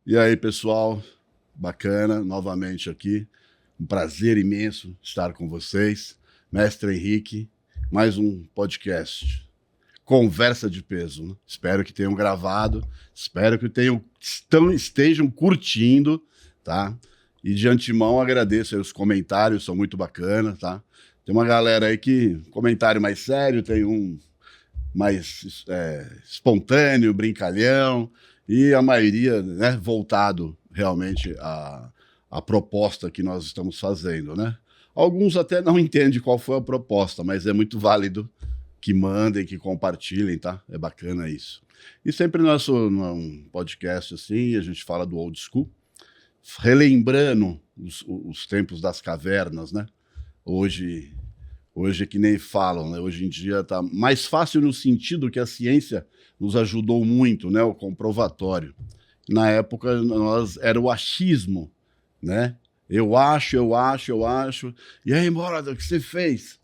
E aí, pessoal, bacana, novamente aqui. Um prazer imenso estar com vocês. Mestre Henrique, mais um podcast. Conversa de peso, né? Espero que tenham gravado, espero que estejam curtindo, tá? E de antemão agradeço aí os comentários, são muito bacanas, tá? Tem uma galera aí que comentário mais sério, tem um mais espontâneo, brincalhão, e a maioria, né, voltado realmente à proposta que nós estamos fazendo, né? Alguns até não entendem qual foi a proposta, mas é muito válido que mandem, que compartilhem, tá? É bacana isso. E sempre num podcast assim, a gente fala do old school, relembrando os tempos das cavernas, né? Hoje é que nem falam, né? Hoje em dia está mais fácil no sentido que a ciência nos ajudou muito, né? O comprovatório. Na época, era o achismo, né? Eu acho. E aí, Morada, o que você fez?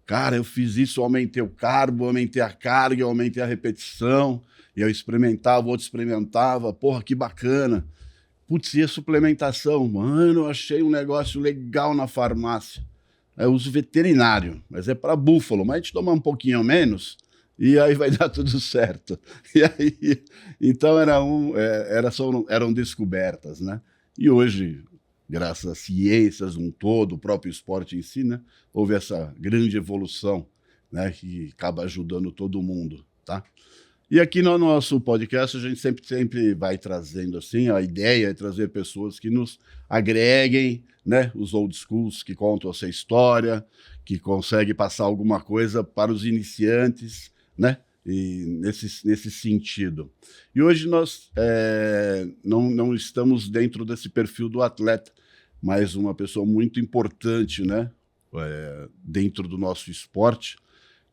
Cara, eu fiz isso, eu aumentei o carbo, eu aumentei a carga, eu aumentei a repetição, e eu experimentava, o outro experimentava, porra, que bacana. Putz, e a suplementação? Mano, eu achei um negócio legal na farmácia. Eu uso veterinário, mas é para búfalo, mas a gente toma um pouquinho menos e aí vai dar tudo certo. E aí, então eram descobertas, né? E hoje, graças às ciências um todo, o próprio esporte em si, né, houve essa grande evolução, né, que acaba ajudando todo mundo, tá? E aqui no nosso podcast a gente sempre vai trazendo assim, a ideia é trazer pessoas que nos agreguem, né, os old schools que contam a sua história, que conseguem passar alguma coisa para os iniciantes, né, e nesse sentido. E hoje nós não estamos dentro desse perfil do atleta, mas uma pessoa muito importante, né, dentro do nosso esporte,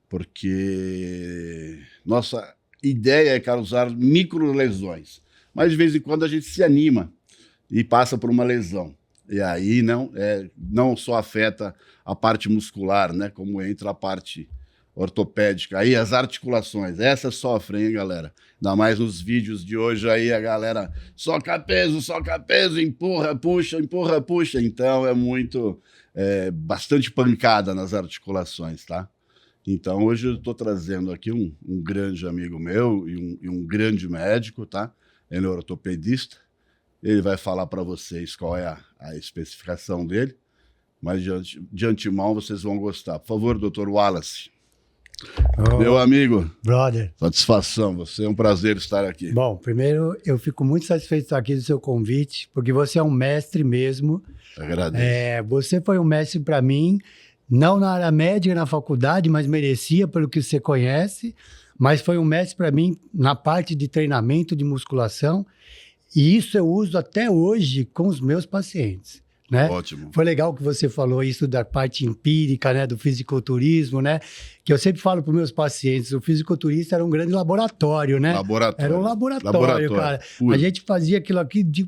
porque nossa ideia é causar microlesões, mas de vez em quando a gente se anima e passa por uma lesão. E aí não só afeta a parte muscular, né, como entra a parte ortopédica, aí as articulações, essas sofrem, hein, galera? Ainda mais nos vídeos de hoje aí, a galera soca peso, empurra, puxa. Então bastante pancada nas articulações, tá? Então, hoje eu estou trazendo aqui um grande amigo meu e um grande médico, tá? Ele é ortopedista. Ele vai falar para vocês qual é a especificação dele, mas de antemão vocês vão gostar. Por favor, Dr. Wallace. Meu amigo. Brother. Satisfação, você é um prazer estar aqui. Bom, primeiro eu fico muito satisfeito de estar aqui do seu convite, porque você é um mestre mesmo. Agradeço. Você foi um mestre para mim, não na área médica, na faculdade, mas merecia pelo que você conhece, mas foi um mestre para mim na parte de treinamento de musculação, e isso eu uso até hoje com os meus pacientes, né? Ótimo. Foi legal que você falou isso da parte empírica, né, do fisiculturismo, né? Que eu sempre falo para os meus pacientes, o fisiculturista era um grande laboratório, né? Era um laboratório, cara. Puro. A gente fazia aquilo aqui de,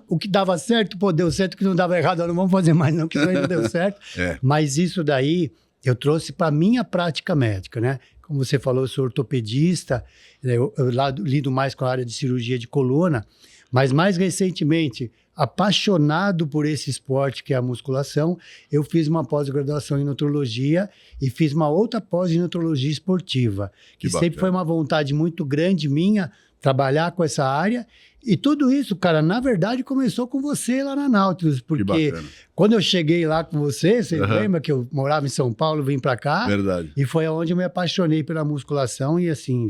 o que dava certo, deu certo, o que não dava errado, não vamos fazer mais não, que isso aí não deu certo. Mas isso daí eu trouxe para minha prática médica, né? Como você falou, eu sou ortopedista, eu lido mais com a área de cirurgia de coluna, mas mais recentemente, apaixonado por esse esporte que é a musculação, eu fiz uma pós-graduação em nutrologia e fiz uma outra pós em nutrologia esportiva, que sempre foi uma vontade muito grande minha trabalhar com essa área. E tudo isso, cara, na verdade começou com você lá na Nautilus, porque quando eu cheguei lá com você lembra que eu morava em São Paulo, vim pra cá? Verdade. E foi onde eu me apaixonei pela musculação e assim,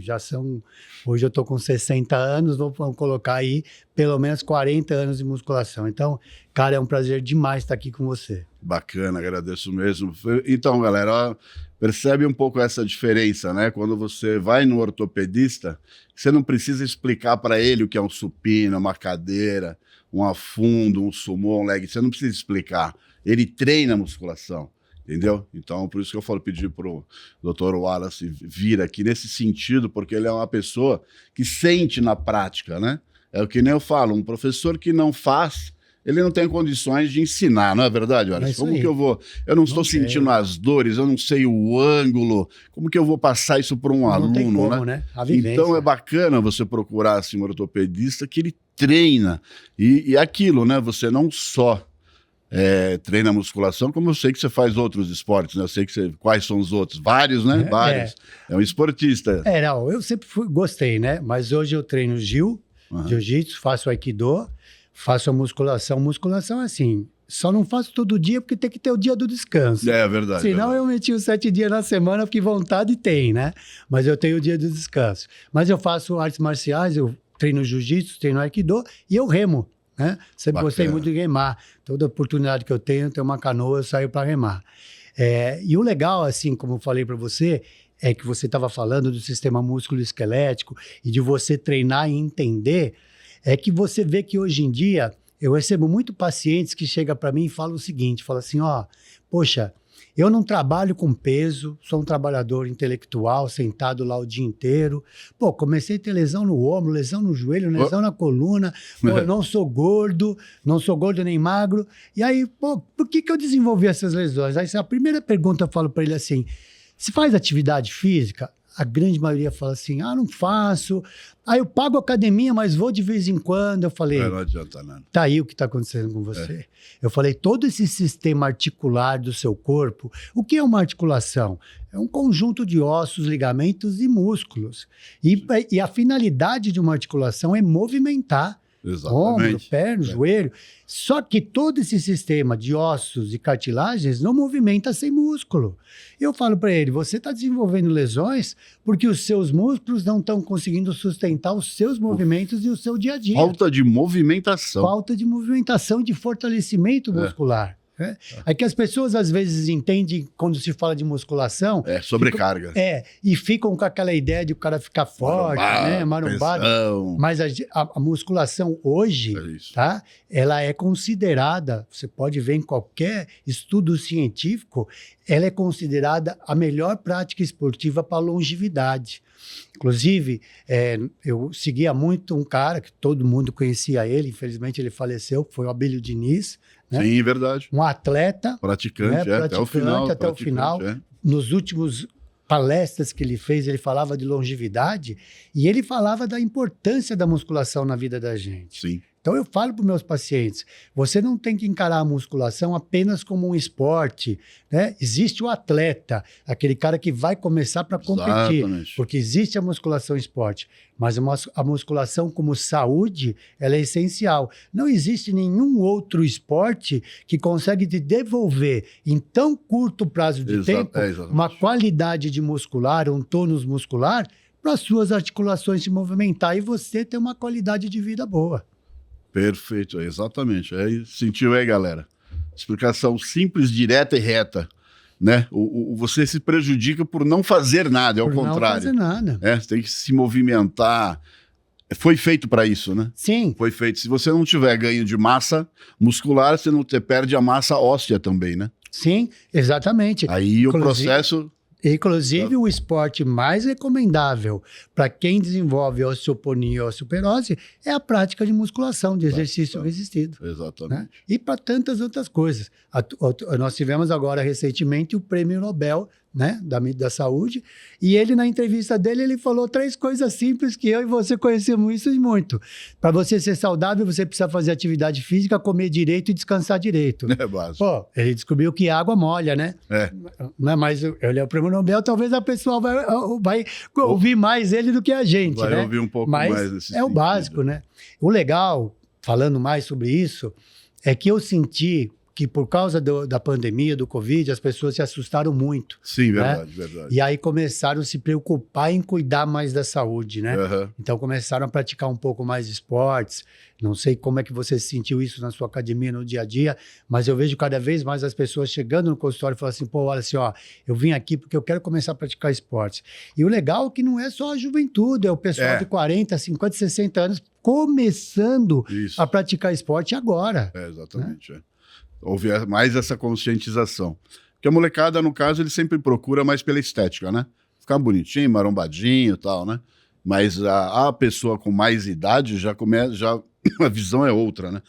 hoje eu tô com 60 anos, vamos colocar aí pelo menos 40 anos de musculação. Então, cara, é um prazer demais estar aqui com você. Bacana, agradeço mesmo. Então, galera, percebe um pouco essa diferença, né? Quando você vai no ortopedista, você não precisa explicar para ele o que é um supino, uma cadeira, um afundo, um sumô, um leg. Você não precisa explicar. Ele treina a musculação, entendeu? Então, por isso que eu pedi para o Dr. Wallace vir aqui nesse sentido, porque ele é uma pessoa que sente na prática, né? É o que nem eu falo, um professor que não faz, ele não tem condições de ensinar, não é verdade, Wallace? Como que eu vou... Eu não estou sentindo as dores, eu não sei o ângulo, como que eu vou passar isso para um aluno, tem como, né? A vivência. Então é bacana você procurar assim, um ortopedista que ele treina. E aquilo, né? Você não só treina musculação, como eu sei que você faz outros esportes, né? Eu sei que quais são os outros? Vários, né? Vários. É um esportista. Não, eu sempre gostei, né? Mas hoje eu treino jiu-jitsu, faço aikido, faço a musculação. Musculação, assim, só não faço todo dia porque tem que ter o dia do descanso. É verdade. Senão eu meti os 7 dias na semana porque vontade tem, né? Mas eu tenho o dia do descanso. Mas eu faço artes marciais, eu treino jiu-jitsu, treino aikido e eu remo. Né? Sempre gostei muito de remar. Toda oportunidade que eu tenho uma canoa, eu saio para remar. E o legal, assim, como eu falei para você, é que você estava falando do sistema músculo-esquelético e de você treinar e entender, é que você vê que hoje em dia eu recebo muito pacientes que chegam para mim e falam o seguinte, falam assim, poxa, eu não trabalho com peso, sou um trabalhador intelectual, sentado lá o dia inteiro. Pô, comecei a ter lesão no ombro, lesão no joelho, lesão na coluna. Pô, eu não sou gordo nem magro. E aí, pô, por que eu desenvolvi essas lesões? Aí a primeira pergunta eu falo para ele assim, se faz atividade física? A grande maioria fala assim, não faço. Eu pago academia, mas vou de vez em quando. Eu falei, não adianta nada. Tá aí o que está acontecendo com você. Eu falei, todo esse sistema articular do seu corpo, o que é uma articulação? É um conjunto de ossos, ligamentos e músculos. E a finalidade de uma articulação é movimentar. Ombro, perna, joelho. Só que todo esse sistema de ossos e cartilagens não movimenta sem músculo. Eu falo para ele, você está desenvolvendo lesões porque os seus músculos não estão conseguindo sustentar os seus movimentos e o seu dia a dia. Falta de movimentação. Falta de movimentação e de fortalecimento muscular. É que as pessoas às vezes entendem quando se fala de musculação... sobrecarga. E ficam com aquela ideia de o cara ficar forte, marombado. Mas a musculação hoje, tá? Ela é considerada, você pode ver em qualquer estudo científico, ela é considerada a melhor prática esportiva para longevidade. Inclusive, eu seguia muito um cara que todo mundo conhecia ele, infelizmente ele faleceu, que foi o Abílio Diniz. Né? Sim, verdade. Um atleta. Praticante, até o final. Até o final. Nos últimos palestras que ele fez, ele falava de longevidade e ele falava da importância da musculação na vida da gente. Sim. Então, eu falo para os meus pacientes, você não tem que encarar a musculação apenas como um esporte, né? Existe o atleta, aquele cara que vai começar para competir, porque existe a musculação esporte, mas a musculação como saúde, ela é essencial. Não existe nenhum outro esporte que consegue te devolver em tão curto prazo de tempo uma qualidade de muscular, um tônus muscular, para as suas articulações se movimentar e você ter uma qualidade de vida boa. Perfeito, exatamente. Sentiu aí, galera? Explicação simples, direta e reta. Né? Você se prejudica por não fazer nada, ao contrário. Não fazer nada. Você tem que se movimentar. Foi feito para isso, né? Sim. Foi feito. Se você não tiver ganho de massa muscular, você perde a massa óssea também, né? Sim, exatamente. Aí o processo... Inclusive, o esporte mais recomendável para quem desenvolve osteoponia e osteoporose é a prática de musculação, de exercício resistido. Exatamente. Né? E para tantas outras coisas. Nós tivemos agora recentemente o Prêmio Nobel, né, da saúde, e ele, na entrevista dele, ele falou 3 coisas simples que eu e você conhecemos isso e muito. Para você ser saudável, você precisa fazer atividade física, comer direito e descansar direito. É básico. Pô, ele descobriu que água molha, né? Não, mas ele é o Prêmio Nobel, talvez a pessoa vai ouvir mais ele do que a gente, né? Vai ouvir um pouco mais desse o básico, né? O legal, falando mais sobre isso, é que eu senti que por causa da pandemia, do Covid, as pessoas se assustaram muito. Sim, né? verdade. E aí começaram a se preocupar em cuidar mais da saúde, né? Então começaram a praticar um pouco mais de esportes. Não sei como é que você sentiu isso na sua academia, no dia a dia, mas eu vejo cada vez mais as pessoas chegando no consultório e falando assim, pô, olha assim, eu vim aqui porque eu quero começar a praticar esportes. E o legal é que não é só a juventude, é o pessoal de 40, 50, 60 anos começando a praticar esporte agora. Exatamente, né? Houve mais essa conscientização. Porque a molecada, no caso, ele sempre procura mais pela estética, né? Ficar bonitinho, marombadinho e tal, né? Mas a pessoa com mais idade já a visão é outra, né?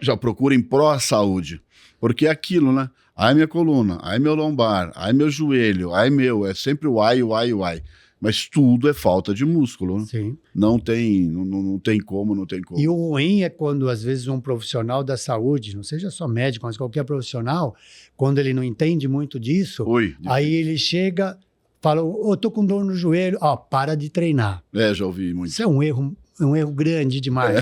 Já procura em pró-saúde. Porque é aquilo, né? Ai, minha coluna, ai, meu lombar, ai, meu joelho, ai, é sempre o ai. Mas tudo é falta de músculo. Né? Sim. Não tem como. E o ruim é quando, às vezes, um profissional da saúde, não seja só médico, mas qualquer profissional, quando ele não entende muito disso, aí ele chega, fala, eu tô com dor no joelho, para de treinar. Já ouvi muito. Isso é um erro grande demais.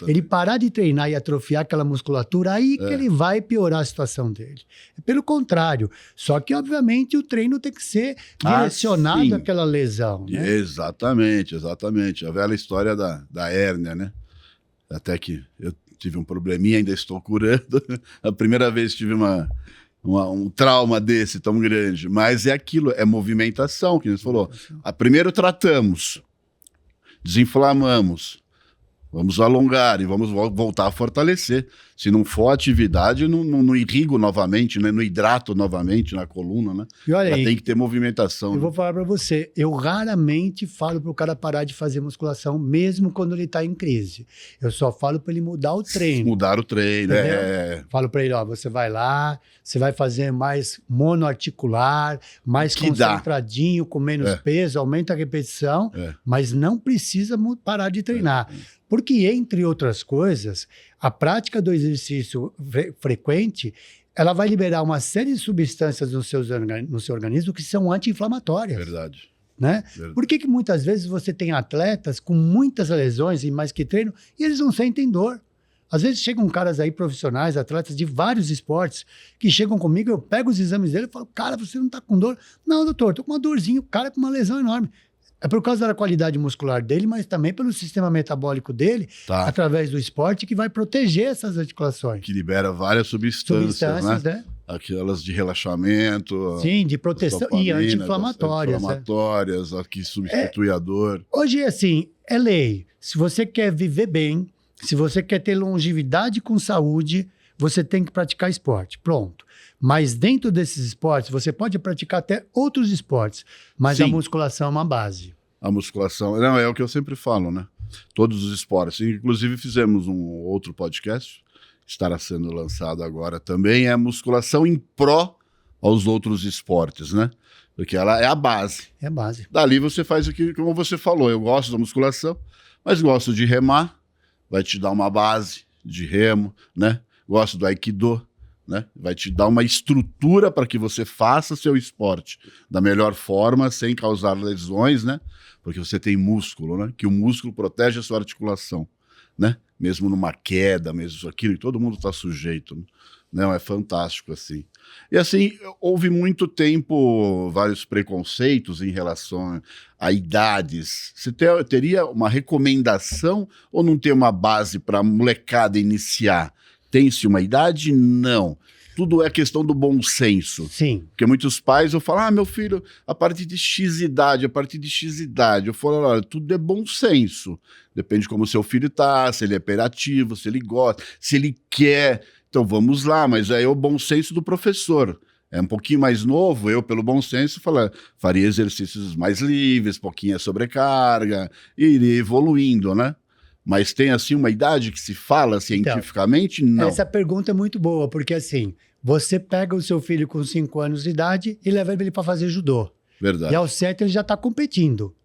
Ele parar de treinar e atrofiar aquela musculatura, aí que ele vai piorar a situação dele. Pelo contrário, só que, obviamente, o treino tem que ser direcionado àquela lesão. Né? Exatamente. A velha história da hérnia, né? Até que eu tive um probleminha, ainda estou curando. A primeira vez que tive um trauma desse tão grande. Mas é aquilo, é movimentação, que a gente falou. Primeiro tratamos, desinflamamos, vamos alongar e vamos voltar a fortalecer. Se não for atividade, não irrigo novamente, né? Não hidrato novamente na coluna, né? E olha aí, tem que ter movimentação. Eu vou falar para você, eu raramente falo para o cara parar de fazer musculação, mesmo quando ele está em crise. Eu só falo para ele mudar o treino. Mudar o treino, Falo para ele, você vai lá, você vai fazer mais monoarticular, mais concentradinho, com menos peso, aumenta a repetição, mas não precisa parar de treinar. Porque, entre outras coisas, a prática do exercício frequente, ela vai liberar uma série de substâncias no seu organismo que são anti-inflamatórias. Verdade. Né? Por que muitas vezes você tem atletas com muitas lesões e mais que treino e eles não sentem dor? Às vezes chegam caras aí profissionais, atletas de vários esportes, que chegam comigo, eu pego os exames dele e falo, cara, você não tá com dor? Não, doutor, tô com uma dorzinha, o cara com uma lesão enorme. É por causa da qualidade muscular dele, mas também pelo sistema metabólico dele, através do esporte, que vai proteger essas articulações. Que libera várias substâncias, né? Aquelas de relaxamento. Sim, de proteção e anti-inflamatórias. Anti-inflamatórias, aqui substitui a dor. Hoje, assim, é lei. Se você quer viver bem, se você quer ter longevidade com saúde, você tem que praticar esporte. Pronto. Mas dentro desses esportes, você pode praticar até outros esportes, mas a musculação é uma base. A musculação, não, é o que eu sempre falo, né? Todos os esportes. Inclusive fizemos um outro podcast, que estará sendo lançado agora também, é a musculação em pró aos outros esportes, né? Porque ela é a base. É a base. Dali você faz o que, como você falou, eu gosto da musculação, mas gosto de remar, vai te dar uma base de remo, né? Gosto do Aikido, né? Vai te dar uma estrutura para que você faça seu esporte da melhor forma, sem causar lesões, né? Porque você tem músculo, né? Que o músculo protege a sua articulação, né? Mesmo numa queda, mesmo aquilo, todo mundo está sujeito, né? Não, é fantástico, assim. E assim, houve muito tempo vários preconceitos em relação a idades. Você teria uma recomendação ou não tem uma base para a molecada iniciar? Tem-se uma idade? Não. Tudo é questão do bom senso. Sim. Porque muitos pais vão falar, meu filho, a partir de X idade, Eu falo, olha, tudo é bom senso. Depende de como o seu filho tá, se ele é hiperativo, se ele gosta, se ele quer. Então vamos lá, mas aí é o bom senso do professor. É um pouquinho mais novo, eu, pelo bom senso, faria exercícios mais livres, pouquinha sobrecarga, e iria evoluindo, né? Mas tem, assim, uma idade que se fala cientificamente? Então, não. Essa pergunta é muito boa, porque, assim, você pega o seu filho com 5 anos de idade e leva ele para fazer judô. Verdade. E aos 7 ele já está competindo.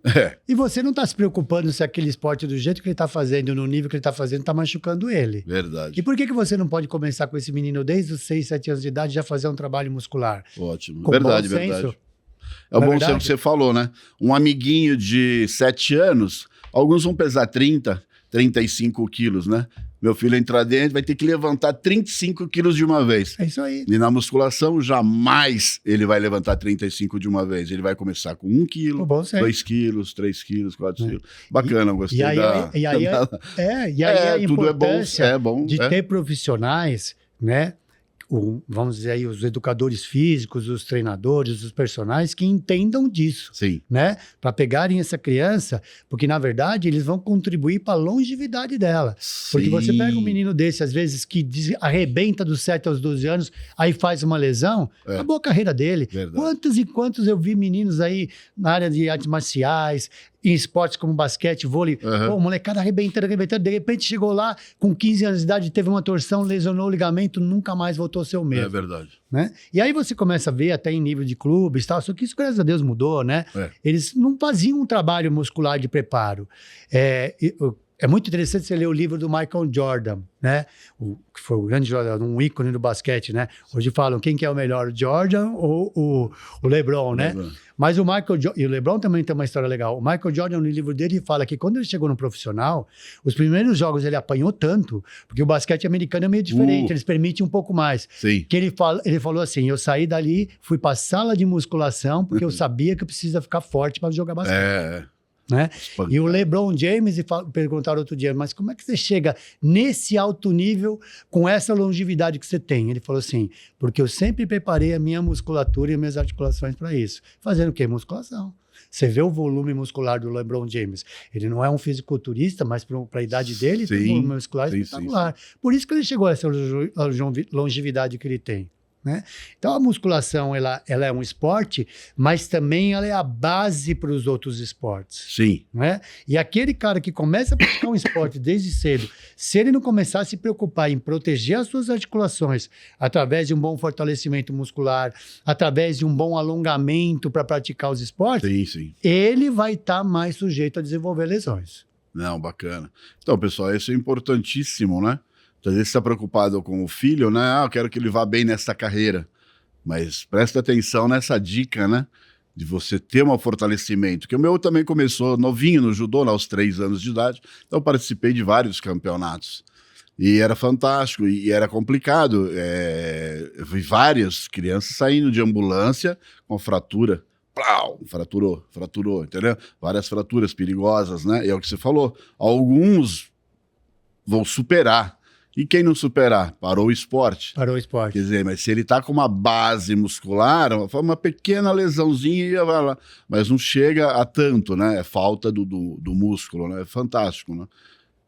E você não está se preocupando se aquele esporte do jeito que ele está fazendo, no nível que ele está fazendo, está machucando ele. Verdade. E por que você não pode começar com esse menino desde os 6, 7 anos de idade já fazer um trabalho muscular? Ótimo. Com verdade, bom verdade. Senso? É o bom senso que você falou, né? Um amiguinho de 7 anos, alguns vão pesar 30, 35 quilos, né? Meu filho entrar dentro, vai ter que levantar 35 quilos de uma vez. É isso aí. E na musculação, jamais ele vai levantar 35 de uma vez. Ele vai começar com 1 quilo, 2 quilos, 3 quilos, 4 quilos. Bacana, gostei e aí, da... E aí a importância de ter profissionais, né? Vamos dizer aí, os educadores físicos, os treinadores, os personagens que entendam disso, sim, né? Para pegarem essa criança, porque na verdade eles vão contribuir para a longevidade dela. Sim. Porque você pega um menino desse, às vezes, que arrebenta dos 7 aos 12 anos, aí faz uma lesão, acabou a carreira dele. Verdade. Quantos e quantos eu vi meninos aí na área de artes marciais, em esportes como basquete, vôlei, pô, molecada arrebentando, de repente chegou lá, com 15 anos de idade, teve uma torção, lesionou o ligamento, nunca mais voltou a ser o mesmo. É verdade. Né? E aí você começa a ver até em nível de clubes, tal, só que isso, graças a Deus, mudou, né? Eles não faziam um trabalho muscular de preparo. É muito interessante você ler o livro do Michael Jordan, né? Que foi o grande jogador, um ícone do basquete, né? Hoje falam quem que é o melhor, o Jordan ou o LeBron, né? Mas o Michael Jordan, e o LeBron também tem uma história legal. O Michael Jordan, no livro dele, fala que quando ele chegou no profissional, os primeiros jogos ele apanhou tanto, porque o basquete americano é meio diferente, eles permitem um pouco mais. Sim. Que ele falou assim, eu saí dali, fui pra sala de musculação, porque eu sabia que eu precisa ficar forte para jogar basquete. Né? E o LeBron James, perguntaram outro dia, mas como é que você chega nesse alto nível com essa longevidade que você tem? Ele falou assim, porque eu sempre preparei a minha musculatura e as minhas articulações para isso. Fazendo o quê? Musculação. Você vê o volume muscular do LeBron James. Ele não é um fisiculturista, mas para a idade dele, tem um volume muscular espetacular. Sim. Por isso que ele chegou a essa longevidade que ele tem. Né? Então a musculação ela é um esporte, mas também ela é a base para os outros esportes. Sim. Né? E aquele cara que começa a praticar um esporte desde cedo, se ele não começar a se preocupar em proteger as suas articulações através de um bom fortalecimento muscular, através de um bom alongamento para praticar os esportes, ele vai estar mais sujeito a desenvolver lesões. Não, bacana. Então, pessoal, isso é importantíssimo, né? Às vezes você está preocupado com o filho, né? Eu quero que ele vá bem nessa carreira. Mas presta atenção nessa dica, né? De você ter um fortalecimento. Que o meu também começou novinho no judô, aos 3 anos de idade. Então eu participei de vários campeonatos. E era fantástico, e era complicado. Eu vi várias crianças saindo de ambulância com fratura. Plau, fraturou, entendeu? Várias fraturas perigosas, né? E é o que você falou. Alguns vão superar. E quem não superar? Parou o esporte. Parou o esporte. Quer dizer, mas se ele tá com uma base muscular, uma pequena lesãozinha, vai lá. Mas não chega a tanto, né? É falta do músculo, né? É fantástico, né?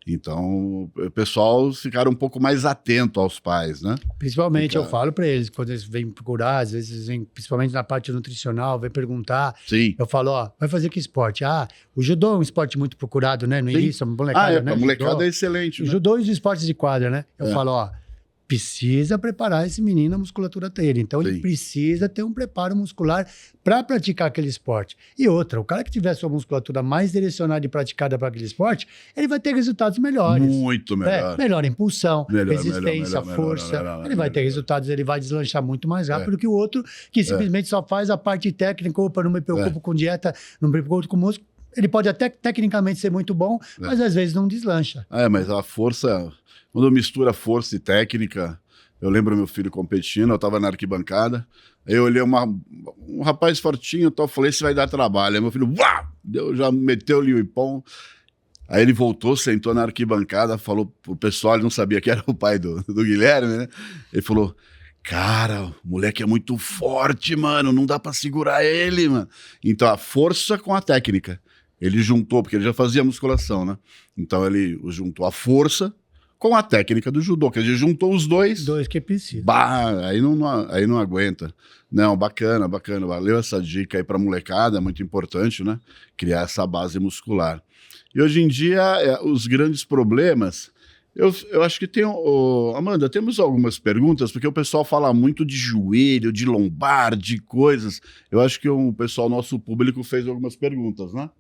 Então, o pessoal ficar um pouco mais atento aos pais, né? Principalmente, eu falo para eles, quando eles vêm procurar, às vezes vêm, principalmente na parte nutricional, vêm perguntar. Sim. Eu falo, vai fazer que esporte? O judô é um esporte muito procurado, né? No início, a molecada, né? A molecada judô, é excelente. O judô e os esportes de quadra, né? Eu falo, precisa preparar esse menino a musculatura dele. Então, ele precisa ter um preparo muscular para praticar aquele esporte. E outra, o cara que tiver sua musculatura mais direcionada e praticada para aquele esporte, ele vai ter resultados melhores. Muito melhor. Melhor impulsão, resistência, força. Ele vai ter resultados, ele vai deslanchar muito mais rápido que o outro, que simplesmente só faz a parte técnica. Opa, não me preocupo com dieta, não me preocupo com músculo. Ele pode até tecnicamente ser muito bom, mas às vezes não deslancha. Mas a força... Quando mistura força e técnica, eu lembro meu filho competindo, eu estava na arquibancada, aí eu olhei um rapaz fortinho, falei, esse vai dar trabalho. Aí meu filho, já meteu-lhe o ipom. Aí ele voltou, sentou na arquibancada, falou pro pessoal, ele não sabia que era o pai do Guilherme, né? Ele falou, cara, o moleque é muito forte, mano, não dá pra segurar ele, mano. Então a força com a técnica. Ele juntou, porque ele já fazia musculação, né? Então ele juntou a força com a técnica do judô, que a gente juntou os dois. Dois que precisa. Aí não aguenta. Não, bacana. Valeu essa dica aí pra molecada, é muito importante, né? Criar essa base muscular. E hoje em dia, os grandes problemas... Eu acho que tem... Amanda, temos algumas perguntas, porque o pessoal fala muito de joelho, de lombar, de coisas. Eu acho que o pessoal, nosso público, fez algumas perguntas, né?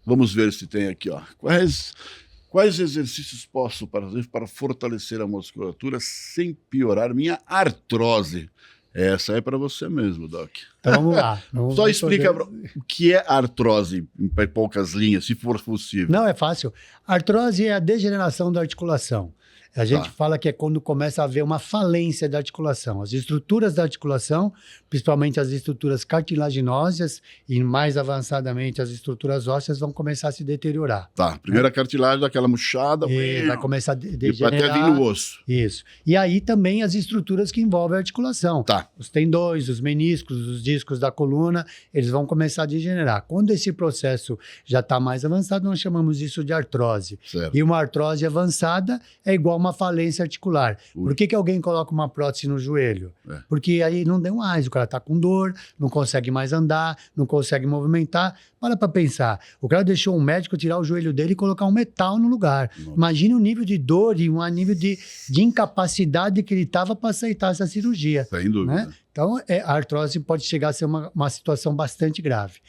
Vamos ver se tem aqui, ó. Quais exercícios posso fazer para fortalecer a musculatura sem piorar minha artrose? Essa é para você mesmo, Doc. Então vamos lá. Só explica o que é artrose, em poucas linhas, se for possível. Não, é fácil. Artrose é a degeneração da articulação. A gente fala que é quando começa a haver uma falência da articulação. As estruturas da articulação, principalmente as estruturas cartilaginosas e mais avançadamente as estruturas ósseas, vão começar a se deteriorar. Primeiro a cartilagem daquela murchada. Vai começar a degenerar. Até vir no osso. Isso. E aí também as estruturas que envolvem a articulação. Os tendões, os meniscos, os discos da coluna, eles vão começar a degenerar. Quando esse processo já está mais avançado, nós chamamos isso de artrose. Certo. E uma artrose avançada é igual uma falência articular. Por que alguém coloca uma prótese no joelho? Porque aí não deu mais, o cara tá com dor, não consegue mais andar, não consegue movimentar. Para pensar, o cara deixou um médico tirar o joelho dele e colocar um metal no lugar. Imagine o nível de dor e um nível de incapacidade que ele estava para aceitar essa cirurgia. Sem dúvida. Né? Então, a artrose pode chegar a ser uma situação bastante grave.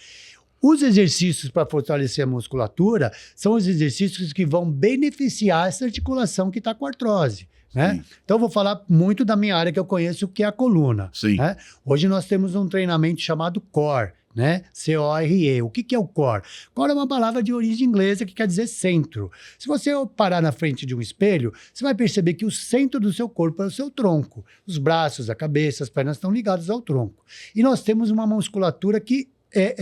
Os exercícios para fortalecer a musculatura são os exercícios que vão beneficiar essa articulação que está com artrose. Né? Então, eu vou falar muito da minha área que eu conheço, que é a coluna. Né? Hoje nós temos um treinamento chamado CORE, né? C-O-R-E. O que é o core? Core é uma palavra de origem inglesa que quer dizer centro. Se você parar na frente de um espelho, você vai perceber que o centro do seu corpo é o seu tronco. Os braços, a cabeça, as pernas estão ligados ao tronco. E nós temos uma musculatura que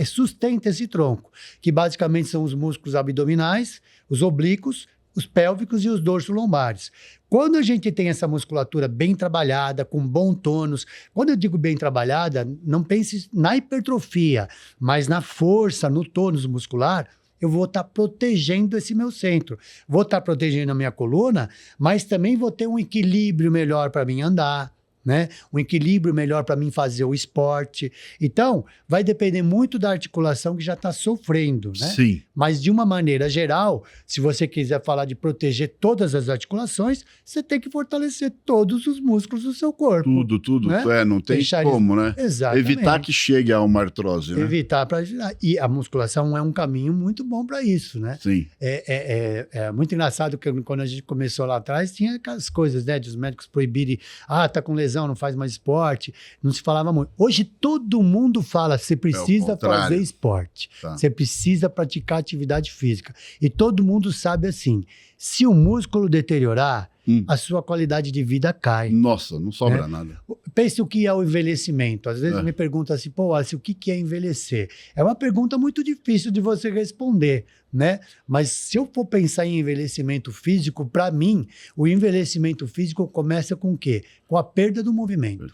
sustenta esse tronco, que basicamente são os músculos abdominais, os oblíquos, os pélvicos e os dorso-lombares. Quando a gente tem essa musculatura bem trabalhada, com bom tônus, quando eu digo bem trabalhada, não pense na hipertrofia, mas na força, no tônus muscular, eu vou estar protegendo esse meu centro. Vou estar protegendo a minha coluna, mas também vou ter um equilíbrio melhor para mim andar, né? Um equilíbrio melhor para mim fazer o esporte. Então, vai depender muito da articulação que já está sofrendo, né? Sim. Mas, de uma maneira geral, se você quiser falar de proteger todas as articulações, você tem que fortalecer todos os músculos do seu corpo. Tudo. Né? Não tem como, né? Exatamente. Evitar que chegue a uma artrose, né? Evitar. E a musculação é um caminho muito bom para isso, né? Sim. É muito engraçado que quando a gente começou lá atrás, tinha aquelas coisas, né? De os médicos proibirem, tá com lesão, não faz mais esporte. Não se falava muito. Hoje todo mundo fala, você precisa fazer esporte. Você precisa praticar atividade física. E todo mundo sabe assim, se o músculo deteriorar, a sua qualidade de vida cai. Nossa, não sobra nada. Pense o que é o envelhecimento. Às vezes me perguntam assim, o que é envelhecer? É uma pergunta muito difícil de você responder, né? Mas se eu for pensar em envelhecimento físico, para mim, o envelhecimento físico começa com o quê? Com a perda do movimento.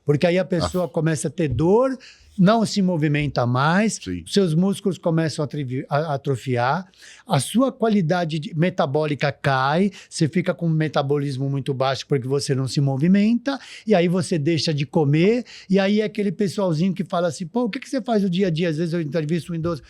Porque aí a pessoa começa a ter dor, não se movimenta mais, seus músculos começam a atrofiar, a sua qualidade metabólica cai, você fica com um metabolismo muito baixo porque você não se movimenta, e aí você deixa de comer, e aí é aquele pessoalzinho que fala assim, o que você faz no dia a dia? Às vezes eu entrevisto um idoso,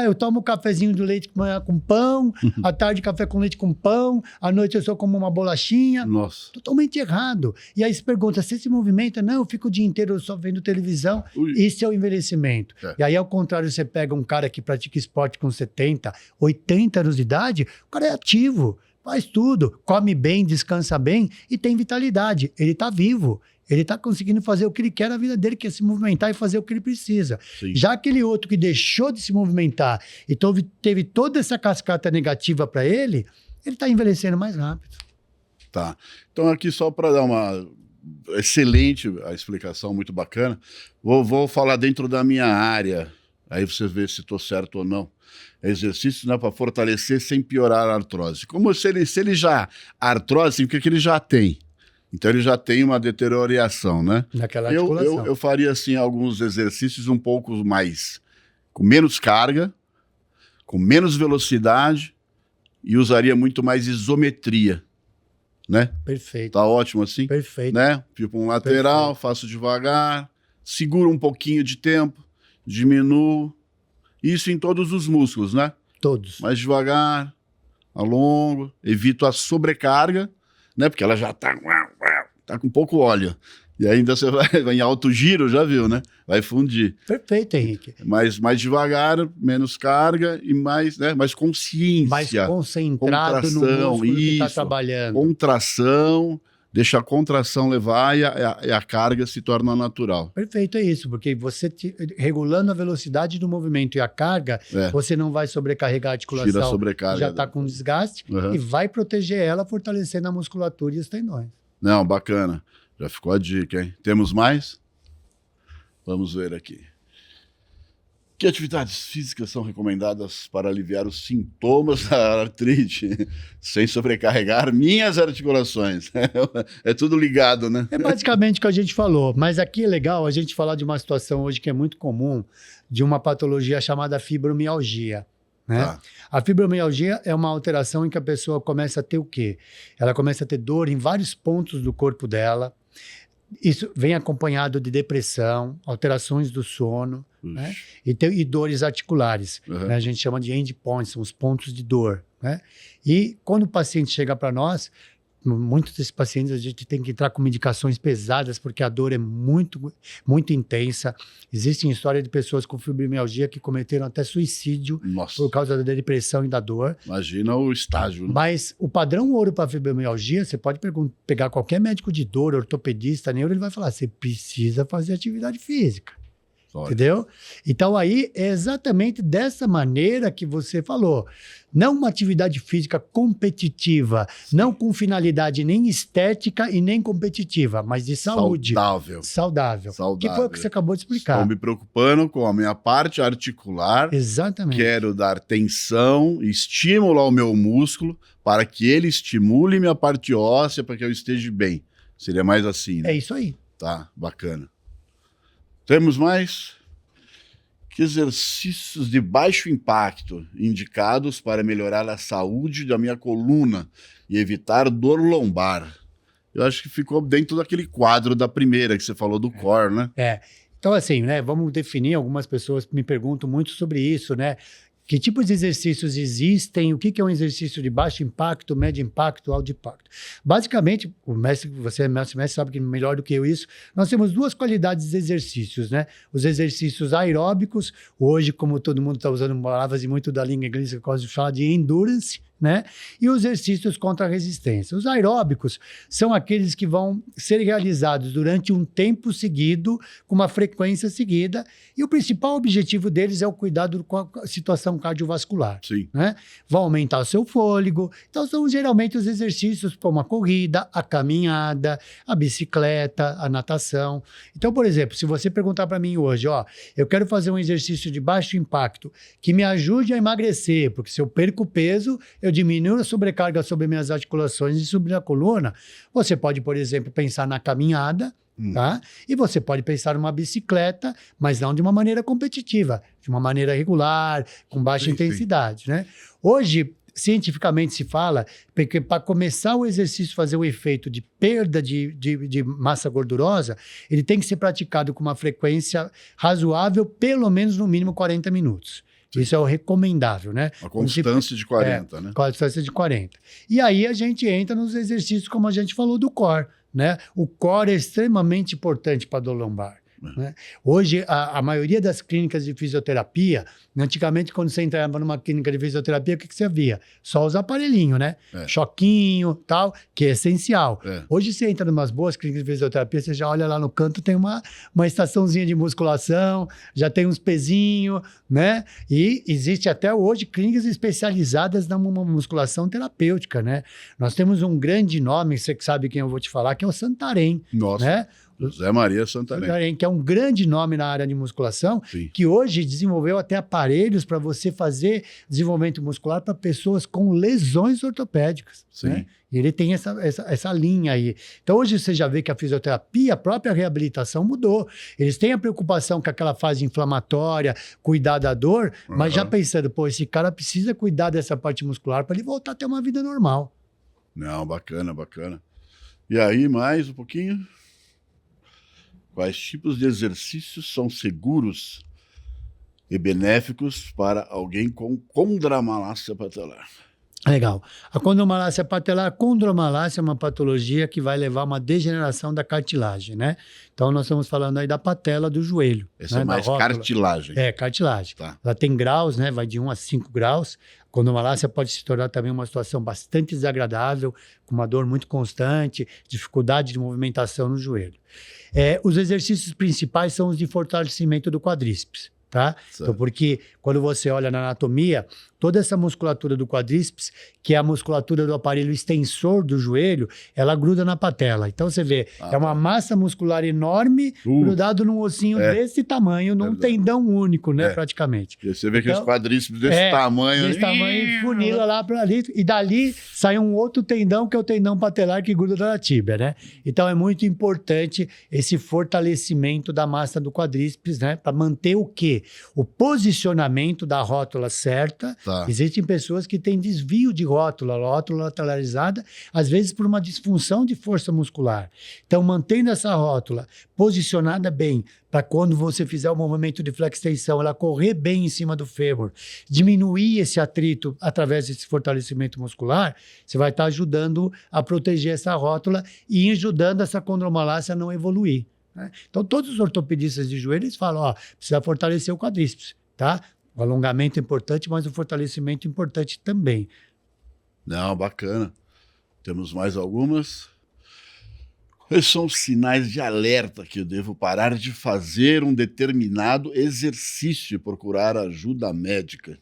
eu tomo um cafezinho de leite com pão, à tarde café com leite com pão, à noite eu só como uma bolachinha. Nossa. Totalmente errado. E aí se pergunta, você se movimenta? Não, eu fico o dia inteiro só vendo televisão. Isso é o envelhecimento. E aí, ao contrário, você pega um cara que pratica esporte com 70, 80 anos de idade, o cara é ativo, faz tudo, come bem, descansa bem e tem vitalidade. Ele está vivo. Ele está conseguindo fazer o que ele quer na vida dele, que é se movimentar e fazer o que ele precisa. Já aquele outro que deixou de se movimentar e teve toda essa cascata negativa para ele está envelhecendo mais rápido. Tá. Então, aqui só para dar uma... Excelente a explicação, muito bacana. Vou falar dentro da minha área, aí você vê se estou certo ou não. Exercício, né, para fortalecer sem piorar a artrose. Como se ele já... artrose significa que ele já tem. Então ele já tem uma deterioração, né? Naquela articulação. Eu faria assim alguns exercícios um pouco mais... com menos carga, com menos velocidade e usaria muito mais isometria. Né? Perfeito. Tá ótimo assim? Perfeito. Né? Tipo um lateral, faço devagar, seguro um pouquinho de tempo, diminuo. Isso em todos os músculos, né? Todos. Mais devagar, alongo, evito a sobrecarga, né? Porque ela já tá com pouco óleo. E ainda você vai em alto giro, já viu, né? Vai fundir. Perfeito, Henrique. Mais devagar, menos carga e mais consciência. Mais concentrado no músculo que está trabalhando. Contração, deixa a contração levar e a carga se torna natural. Perfeito, é isso. Porque você regulando a velocidade do movimento e a carga, você não vai sobrecarregar a articulação. Tira a sobrecarga. Já está com desgaste e vai proteger ela, fortalecendo a musculatura e os tendões. Não, bacana. Já ficou a dica, hein? Temos mais? Vamos ver aqui. Que atividades físicas são recomendadas para aliviar os sintomas da artrite sem sobrecarregar minhas articulações? É tudo ligado, né? É basicamente o que a gente falou, mas aqui é legal a gente falar de uma situação hoje que é muito comum, de uma patologia chamada fibromialgia, né? Tá. A fibromialgia é uma alteração em que a pessoa começa a ter o quê? Ela começa a ter dor em vários pontos do corpo dela. Isso vem acompanhado de depressão, alterações do sono, né? E dores articulares. Né? A gente chama de endpoints, são os pontos de dor. Né? E quando o paciente chega para nós, muitos desses pacientes a gente tem que entrar com medicações pesadas porque a dor é muito, muito intensa. Existem histórias de pessoas com fibromialgia que cometeram até suicídio por causa da depressão e da dor. Imagina o estágio. Né? Mas o padrão ouro para fibromialgia, você pode pegar qualquer médico de dor, ortopedista, neuro, ele vai falar, você precisa fazer atividade física. Entendeu? Então aí é exatamente dessa maneira que você falou. Não uma atividade física competitiva, não com finalidade nem estética e nem competitiva, mas de saúde. Saudável. Que foi o que você acabou de explicar. Estou me preocupando com a minha parte articular. Exatamente. Quero dar tensão, estímulo ao meu músculo para que ele estimule minha parte óssea para que eu esteja bem. Seria mais assim, né? É isso aí. Tá, bacana. Temos mais? Que exercícios de baixo impacto indicados para melhorar a saúde da minha coluna e evitar dor lombar? Eu acho que ficou dentro daquele quadro da primeira que você falou do core, né? Então, assim, né? Vamos definir. Algumas pessoas me perguntam muito sobre isso, né? Que tipos de exercícios existem? O que é um exercício de baixo impacto, médio impacto, alto impacto? Basicamente, você é mestre, sabe que melhor do que eu isso, nós temos duas qualidades de exercícios, né? Os exercícios aeróbicos, hoje, como todo mundo está usando palavras e muito da língua inglesa, que gosta de falar de endurance, né? E os exercícios contra a resistência. Os aeróbicos são aqueles que vão ser realizados durante um tempo seguido, com uma frequência seguida, e o principal objetivo deles é o cuidado com a situação cardiovascular. Sim. Né? Vão aumentar o seu fôlego. Então, são geralmente os exercícios como a corrida, a caminhada, a bicicleta, a natação. Então, por exemplo, se você perguntar para mim hoje, eu quero fazer um exercício de baixo impacto que me ajude a emagrecer, porque se eu perco peso, eu diminuo a sobrecarga sobre minhas articulações e sobre a coluna. Você pode, por exemplo, pensar na caminhada, tá? E você pode pensar numa bicicleta, mas não de uma maneira competitiva, de uma maneira regular, com baixa intensidade, né? Hoje, cientificamente se fala que para começar o exercício fazer o efeito de perda de massa gordurosa, ele tem que ser praticado com uma frequência razoável, pelo menos no mínimo 40 minutos. Sim. Isso é o recomendável, né? A constância de 40, né? Constância de 40. E aí a gente entra nos exercícios, como a gente falou, do core, né? O core é extremamente importante para a dor lombar. Né? Hoje, a maioria das clínicas de fisioterapia, antigamente, quando você entrava numa clínica de fisioterapia, o que você via? Só os aparelhinhos, né? Choquinho, tal, que é essencial. Hoje, você entra em umas boas clínicas de fisioterapia, você já olha lá no canto, tem uma estaçãozinha de musculação, já tem uns pezinhos, né? E existe até hoje clínicas especializadas na musculação terapêutica, né? Nós temos um grande nome, você que sabe quem eu vou te falar, que é o Santarém. Nossa. Né? José Maria Santarém. Que é um grande nome na área de musculação, Sim. que hoje desenvolveu até aparelhos para você fazer desenvolvimento muscular para pessoas com lesões ortopédicas. Sim. Né? E ele tem essa linha aí. Então, hoje você já vê que a fisioterapia, a própria reabilitação mudou. Eles têm a preocupação com aquela fase inflamatória, cuidar da dor, mas já pensando, esse cara precisa cuidar dessa parte muscular para ele voltar a ter uma vida normal. Não, bacana. E aí, mais um pouquinho? Quais tipos de exercícios são seguros e benéficos para alguém com condromalácia patelar? Legal. A condromalácia patelar, condromalácia é uma patologia que vai levar a uma degeneração da cartilagem, né? Então, nós estamos falando aí da patela do joelho. Essa é mais cartilagem. É, cartilagem. Tá. Ela tem graus, né? Vai de 1 a 5 graus. A condromalácia pode se tornar também uma situação bastante desagradável, com uma dor muito constante, dificuldade de movimentação no joelho. Os exercícios principais são os de fortalecimento do quadríceps. Tá? Então, porque quando você olha na anatomia, toda essa musculatura do quadríceps, que é a musculatura do aparelho extensor do joelho, ela gruda na patela. Então, você vê, é uma massa muscular enorme, grudado num ossinho desse tamanho, num tendão único, né, praticamente. E você vê que os quadríceps desse tamanho... Desse tamanho, funila lá para ali, e dali sai um outro tendão, que é o tendão patelar, que gruda na tíbia, né? Então, é muito importante esse fortalecimento da massa do quadríceps, né, para manter o quê? O posicionamento da rótula certa Tá. Existem pessoas que têm desvio de rótula lateralizada, às vezes por uma disfunção de força muscular. Então, mantendo essa rótula posicionada bem, para quando você fizer o movimento de flexão, ela correr bem em cima do fêmur, diminuir esse atrito através desse fortalecimento muscular, você vai estar ajudando a proteger essa rótula e ajudando essa condromalácia a não evoluir. Né? Então, todos os ortopedistas de joelho, eles falam, ó, precisa fortalecer o quadríceps, tá? O alongamento é importante, mas o fortalecimento é importante também. Não, bacana. Temos mais algumas. Quais são os sinais de alerta que eu devo parar de fazer um determinado exercício e procurar ajuda médica?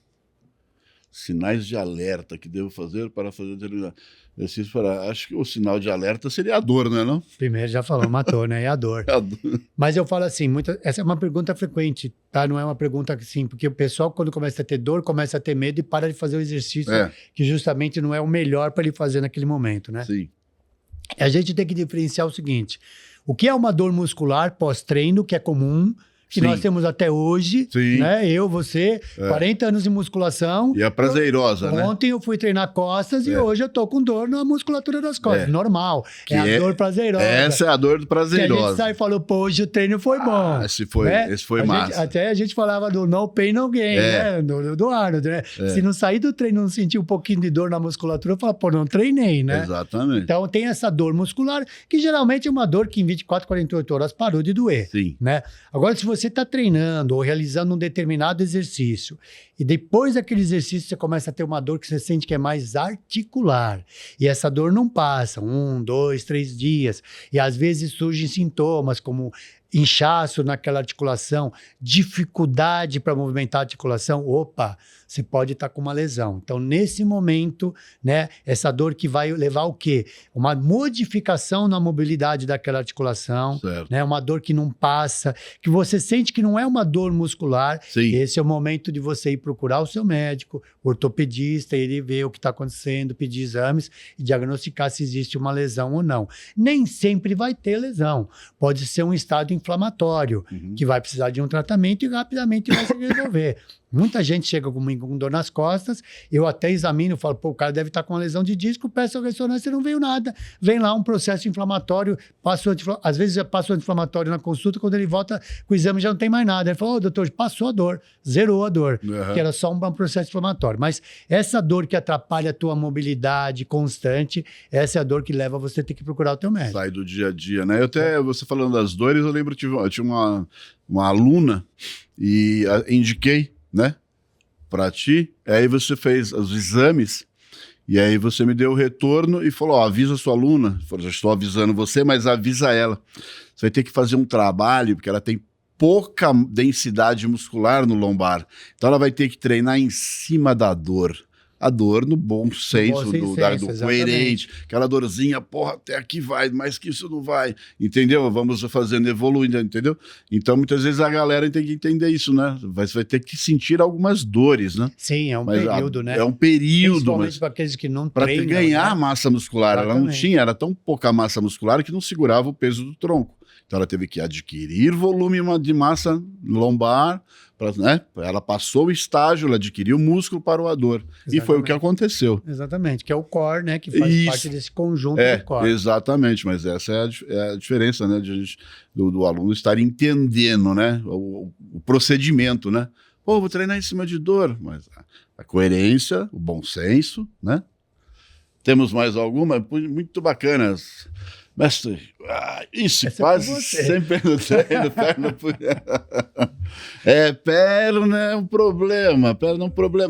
Sinais de alerta que devo fazer para fazer determinado exercício. Acho que o sinal de alerta seria a dor, não é não? Primeiro já falou, matou, né? É a dor. É a dor. Mas eu falo assim, essa é uma pergunta frequente, tá? Não é uma pergunta assim, porque o pessoal quando começa a ter dor, começa a ter medo e para de fazer o exercício que justamente não é o melhor para ele fazer naquele momento, né? Sim. A gente tem que diferenciar o seguinte, o que é uma dor muscular pós-treino, que é comum, que nós temos até hoje, né? Eu, você, 40 anos de musculação. E é prazerosa, né? Ontem eu fui treinar costas e hoje eu tô com dor na musculatura das costas. Normal. É a dor prazerosa. Essa é a dor prazerosa. Que a gente sai e falou, pô, hoje o treino foi bom. Esse foi massa. Até a gente falava do no pain, no gain, né? Do Arnold, né? Se não sair do treino e não sentir um pouquinho de dor na musculatura, eu falo, pô, não treinei, né? Exatamente. Então tem essa dor muscular, que geralmente é uma dor que em 24, 48 horas parou de doer. Sim. Né? Agora, se você está treinando ou realizando um determinado exercício e depois daquele exercício você começa a ter uma dor que você sente que é mais articular e essa dor não passa 1, 2, 3 dias e às vezes surgem sintomas como inchaço naquela articulação, dificuldade para movimentar a articulação, opa, você pode estar com uma lesão. Então, nesse momento, né, essa dor que vai levar o quê? Uma modificação na mobilidade daquela articulação, né, uma dor que não passa, que você sente que não é uma dor muscular. Sim. Esse é o momento de você ir procurar o seu médico, ortopedista, ele ver o que está acontecendo, pedir exames e diagnosticar se existe uma lesão ou não. Nem sempre vai ter lesão. Pode ser um estado inflamatório, que vai precisar de um tratamento e rapidamente vai se resolver. Muita gente chega comigo com dor nas costas, eu até examino, falo, pô, o cara deve estar com uma lesão de disco, peço a ressonância e não veio nada. Vem lá um processo inflamatório, às vezes passa o anti-inflamatório na consulta, quando ele volta com o exame já não tem mais nada. Ele falou, doutor, passou a dor, zerou a dor, que era só um processo inflamatório. Mas essa dor que atrapalha a tua mobilidade constante, essa é a dor que leva você a ter que procurar o teu médico. Sai do dia a dia, né? Eu até, você falando das dores, eu lembro que eu tinha uma aluna e indiquei, né, para ti, aí você fez os exames e aí você me deu o retorno e falou, ó, avisa a sua aluna, eu já estou avisando você, mas avisa ela, você vai ter que fazer um trabalho, porque ela tem pouca densidade muscular no lombar, então ela vai ter que treinar em cima da dor. A dor no bom senso, do coerente, aquela dorzinha, porra, até aqui vai, mas que isso não vai, entendeu? Vamos fazendo, evoluindo, entendeu? Então, muitas vezes a galera tem que entender isso, né? Você vai ter que sentir algumas dores, né? Sim, é um período, né? É um período. Principalmente para aqueles que não treinam. Para ganhar massa muscular, ela não tinha, era tão pouca massa muscular que não segurava o peso do tronco. Então, ela teve que adquirir volume de massa lombar, né? Ela passou o estágio, ela adquiriu músculo para o dor. Exatamente. E foi o que aconteceu. Exatamente, que é o core, né? Que faz parte desse conjunto do core. Exatamente, mas essa é a diferença, né? Do aluno estar entendendo, né? O procedimento, né? Pô, vou treinar em cima de dor, mas a coerência, o bom senso, né? Temos mais alguma? Muito bacanas. Mestre, isso essa quase sempre no treino, perna é um problema,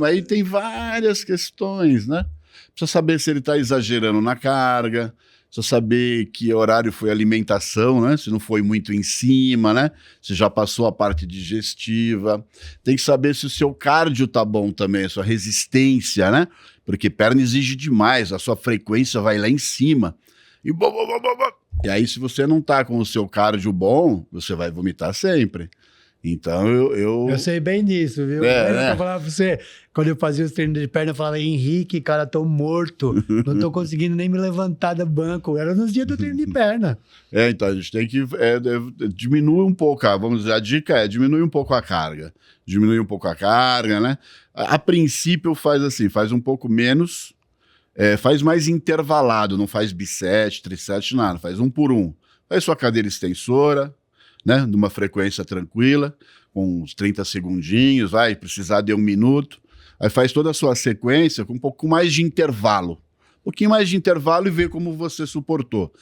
Aí tem várias questões, né? Precisa saber se ele está exagerando na carga, precisa saber que horário foi a alimentação, né? Se não foi muito em cima, né? Se já passou a parte digestiva. Tem que saber se o seu cardio tá bom também, a sua resistência, né? Porque perna exige demais, a sua frequência vai lá em cima. E aí, se você não tá com o seu cardio bom, você vai vomitar sempre. Então, Eu sei bem disso, viu? Eu falava pra você, quando eu fazia os treinos de perna, eu falava, Henrique, cara, tô morto, não tô conseguindo nem me levantar do banco. Era nos dias do treino de perna. Então a gente tem que diminuir um pouco, vamos dizer, a dica é diminuir um pouco a carga. Diminuir um pouco a carga, né? A princípio faz assim, faz um pouco menos, faz mais intervalado, não faz biset, triset, nada, faz 1 por 1. Faz sua cadeira extensora, né, numa frequência tranquila, com uns 30 segundinhos, vai precisar de 1 minuto. Aí faz toda a sua sequência com um pouco mais de intervalo. Um pouquinho mais de intervalo e vê como você suportou.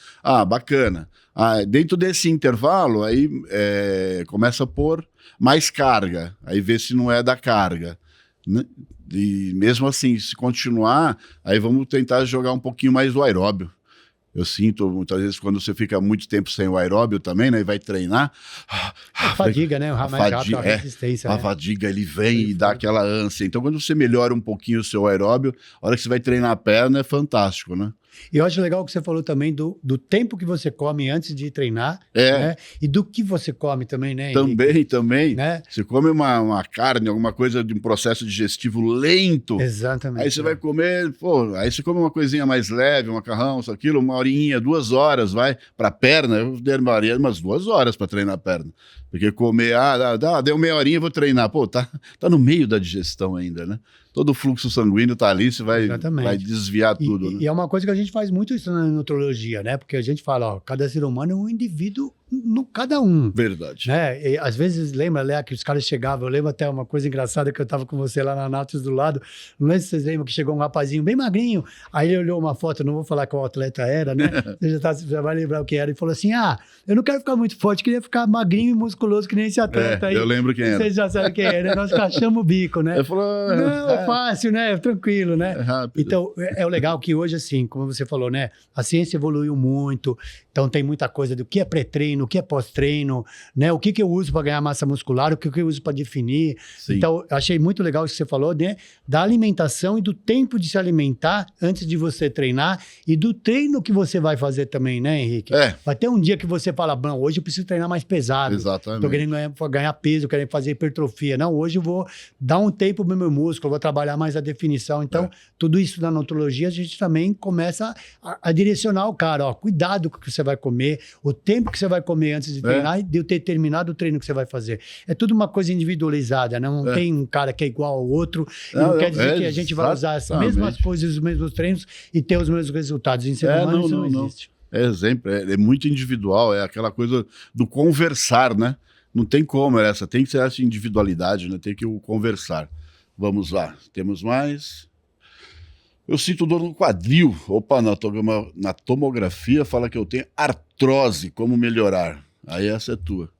Bacana. Dentro desse intervalo, aí começa a pôr mais carga. Aí vê se não é da carga. Né? E mesmo assim, se continuar, aí vamos tentar jogar um pouquinho mais do aeróbio. Eu sinto, muitas vezes, quando você fica muito tempo sem o aeróbio também, né, e vai treinar... A fadiga, né? A resistência. A fadiga, ele vem e dá aquela ânsia. Então, quando você melhora um pouquinho o seu aeróbio, a hora que você vai treinar a perna, é fantástico, né? E eu acho legal o que você falou também do tempo que você come antes de treinar, né? E do que você come também, né, Henrique? Também. Né? Você come uma carne, alguma coisa de um processo digestivo lento. Exatamente. Aí você vai comer, aí você come uma coisinha mais leve, um macarrão, isso, aquilo, 1 horinha, 2 horas, vai pra perna. Eu demoraria umas 2 horas para treinar a perna. Porque comer, deu meia horinha, vou treinar. Pô, tá no meio da digestão ainda, né? Todo o fluxo sanguíneo tá ali, você vai desviar tudo. Né? E é uma coisa que a gente faz muito isso na nutrologia, né? Porque a gente fala, cada ser humano é um indivíduo, cada um. Verdade. Né? E, às vezes, lembra, que os caras chegavam, eu lembro até uma coisa engraçada que eu tava com você lá na Natus do lado, não sei se vocês lembram que chegou um rapazinho bem magrinho, aí ele olhou uma foto, não vou falar qual atleta era, né? Você já vai lembrar o que era, e falou assim, eu não quero ficar muito forte, queria ficar magrinho e musculoso que nem esse atleta aí. Eu lembro quem era. Vocês já sabem quem era, nós rachamos o bico, né? Ele falou... Não, é fácil, né? Tranquilo, né? Então, é o legal que hoje, assim, como você falou, né? A ciência evoluiu muito, então tem muita coisa do que é pré-treino, o que é pós-treino, né? O que eu uso para ganhar massa muscular, o que eu uso para definir. Sim. Então, eu achei muito legal isso que você falou, né? Da alimentação e do tempo de se alimentar antes de você treinar e do treino que você vai fazer também, né, Henrique? Vai ter um dia que você fala, bom, hoje eu preciso treinar mais pesado. Exatamente. Tô querendo ganhar peso, querendo fazer hipertrofia. Não, hoje eu vou dar um tempo pro meu músculo, vou trabalhar mais a definição. Então, tudo isso na nutrologia, a gente também começa a direcionar o cara, cuidado com o que você vai comer, o tempo que você vai comer antes de treinar e de ter terminado o treino que você vai fazer. É tudo uma coisa individualizada, não tem um cara que é igual ao outro, e não quer dizer que a gente vai usar as mesmas coisas, os mesmos treinos e ter os mesmos resultados. Em ser humano isso não existe. Exemplo, é muito individual, é aquela coisa do conversar, né? Não tem como tem que ser essa individualidade, né? Tem que conversar. Vamos lá, temos mais. Eu sinto dor no quadril. Opa, na tomografia fala que eu tenho artrose, como melhorar? Aí essa é tua.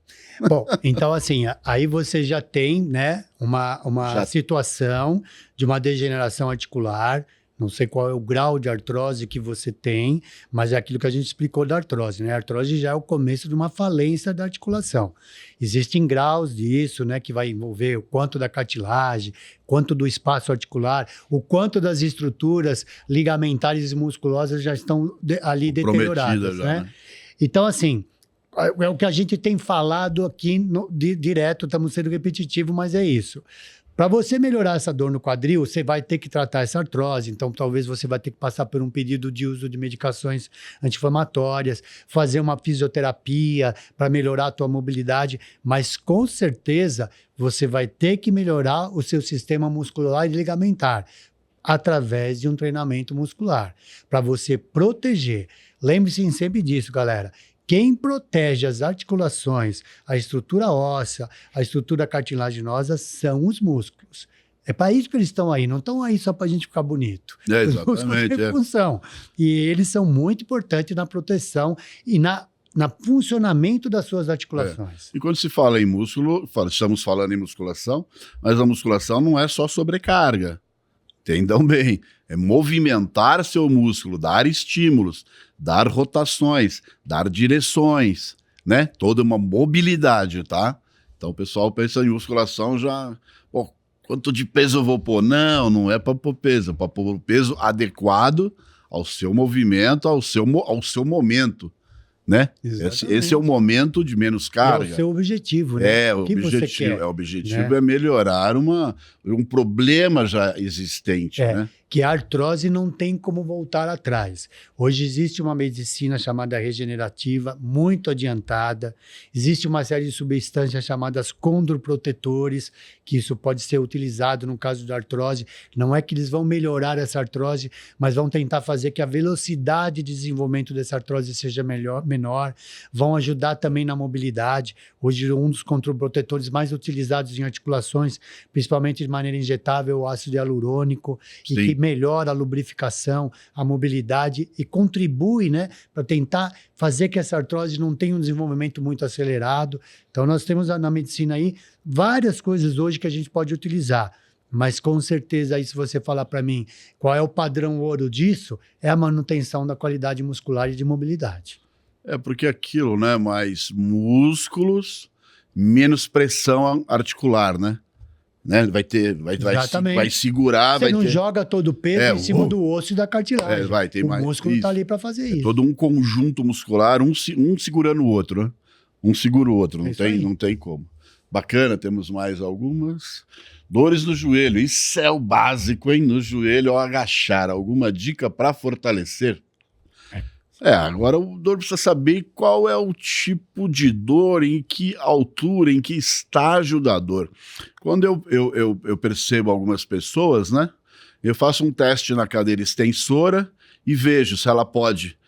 Bom, então assim, aí você já tem, né, uma situação de uma degeneração articular. Não sei qual é o grau de artrose que você tem, mas é aquilo que a gente explicou da artrose, né? A artrose já é o começo de uma falência da articulação. Existem graus disso, né? Que vai envolver o quanto da cartilagem, quanto do espaço articular, o quanto das estruturas ligamentares e musculosas já estão ali deterioradas, né? Então, assim, é o que a gente tem falado aqui direto, estamos sendo repetitivos, mas é isso. Para você melhorar essa dor no quadril, você vai ter que tratar essa artrose. Então, talvez você vai ter que passar por um pedido de uso de medicações anti-inflamatórias, fazer uma fisioterapia para melhorar a tua mobilidade. Mas, com certeza, você vai ter que melhorar o seu sistema muscular e ligamentar através de um treinamento muscular, para você proteger. Lembre-se sempre disso, galera. Quem protege as articulações, a estrutura óssea, a estrutura cartilaginosa são os músculos. É para isso que eles estão aí, não estão aí só para a gente ficar bonito. Exatamente. Os músculos têm função. E eles são muito importantes na proteção e na funcionamento das suas articulações. E quando se fala em músculo, estamos falando em musculação, mas a musculação não é só sobrecarga. Entendam bem, é movimentar seu músculo, dar estímulos, dar rotações, dar direções, né? Toda uma mobilidade, tá? Então o pessoal pensa em musculação já, quanto de peso eu vou pôr? Não é para pôr peso, é para pôr o peso adequado ao seu movimento, ao seu momento, né? Esse é o momento de menos carga. É o seu objetivo, né? O objetivo é melhorar um problema já existente, né? Que a artrose não tem como voltar atrás. Hoje existe uma medicina chamada regenerativa, muito adiantada. Existe uma série de substâncias chamadas condroprotetores, que isso pode ser utilizado no caso da artrose. Não é que eles vão melhorar essa artrose, mas vão tentar fazer que a velocidade de desenvolvimento dessa artrose seja menor. Vão ajudar também na mobilidade. Hoje, um dos condroprotetores mais utilizados em articulações, principalmente de maneira injetável, é o ácido hialurônico, e que melhora a lubrificação, a mobilidade e contribui, né, para tentar fazer que essa artrose não tenha um desenvolvimento muito acelerado. Então, nós temos na medicina aí várias coisas hoje que a gente pode utilizar. Mas, com certeza, aí, se você falar para mim qual é o padrão ouro disso, é a manutenção da qualidade muscular e de mobilidade. Porque aquilo, né, mais músculos, menos pressão articular, né? Vai segurar. Você não ter... joga todo o peso em cima do osso e da cartilagem. O músculo está ali para fazer isso. Todo um conjunto muscular, um segurando o outro, né? Um segura o outro, não tem como. Bacana, temos mais algumas. Dores no joelho, isso é o básico, hein? No joelho ao agachar, alguma dica para fortalecer? Agora o dor precisa saber qual é o tipo de dor, em que altura, em que estágio da dor. Quando eu percebo algumas pessoas, né? Eu faço um teste na cadeira extensora e vejo se ela pode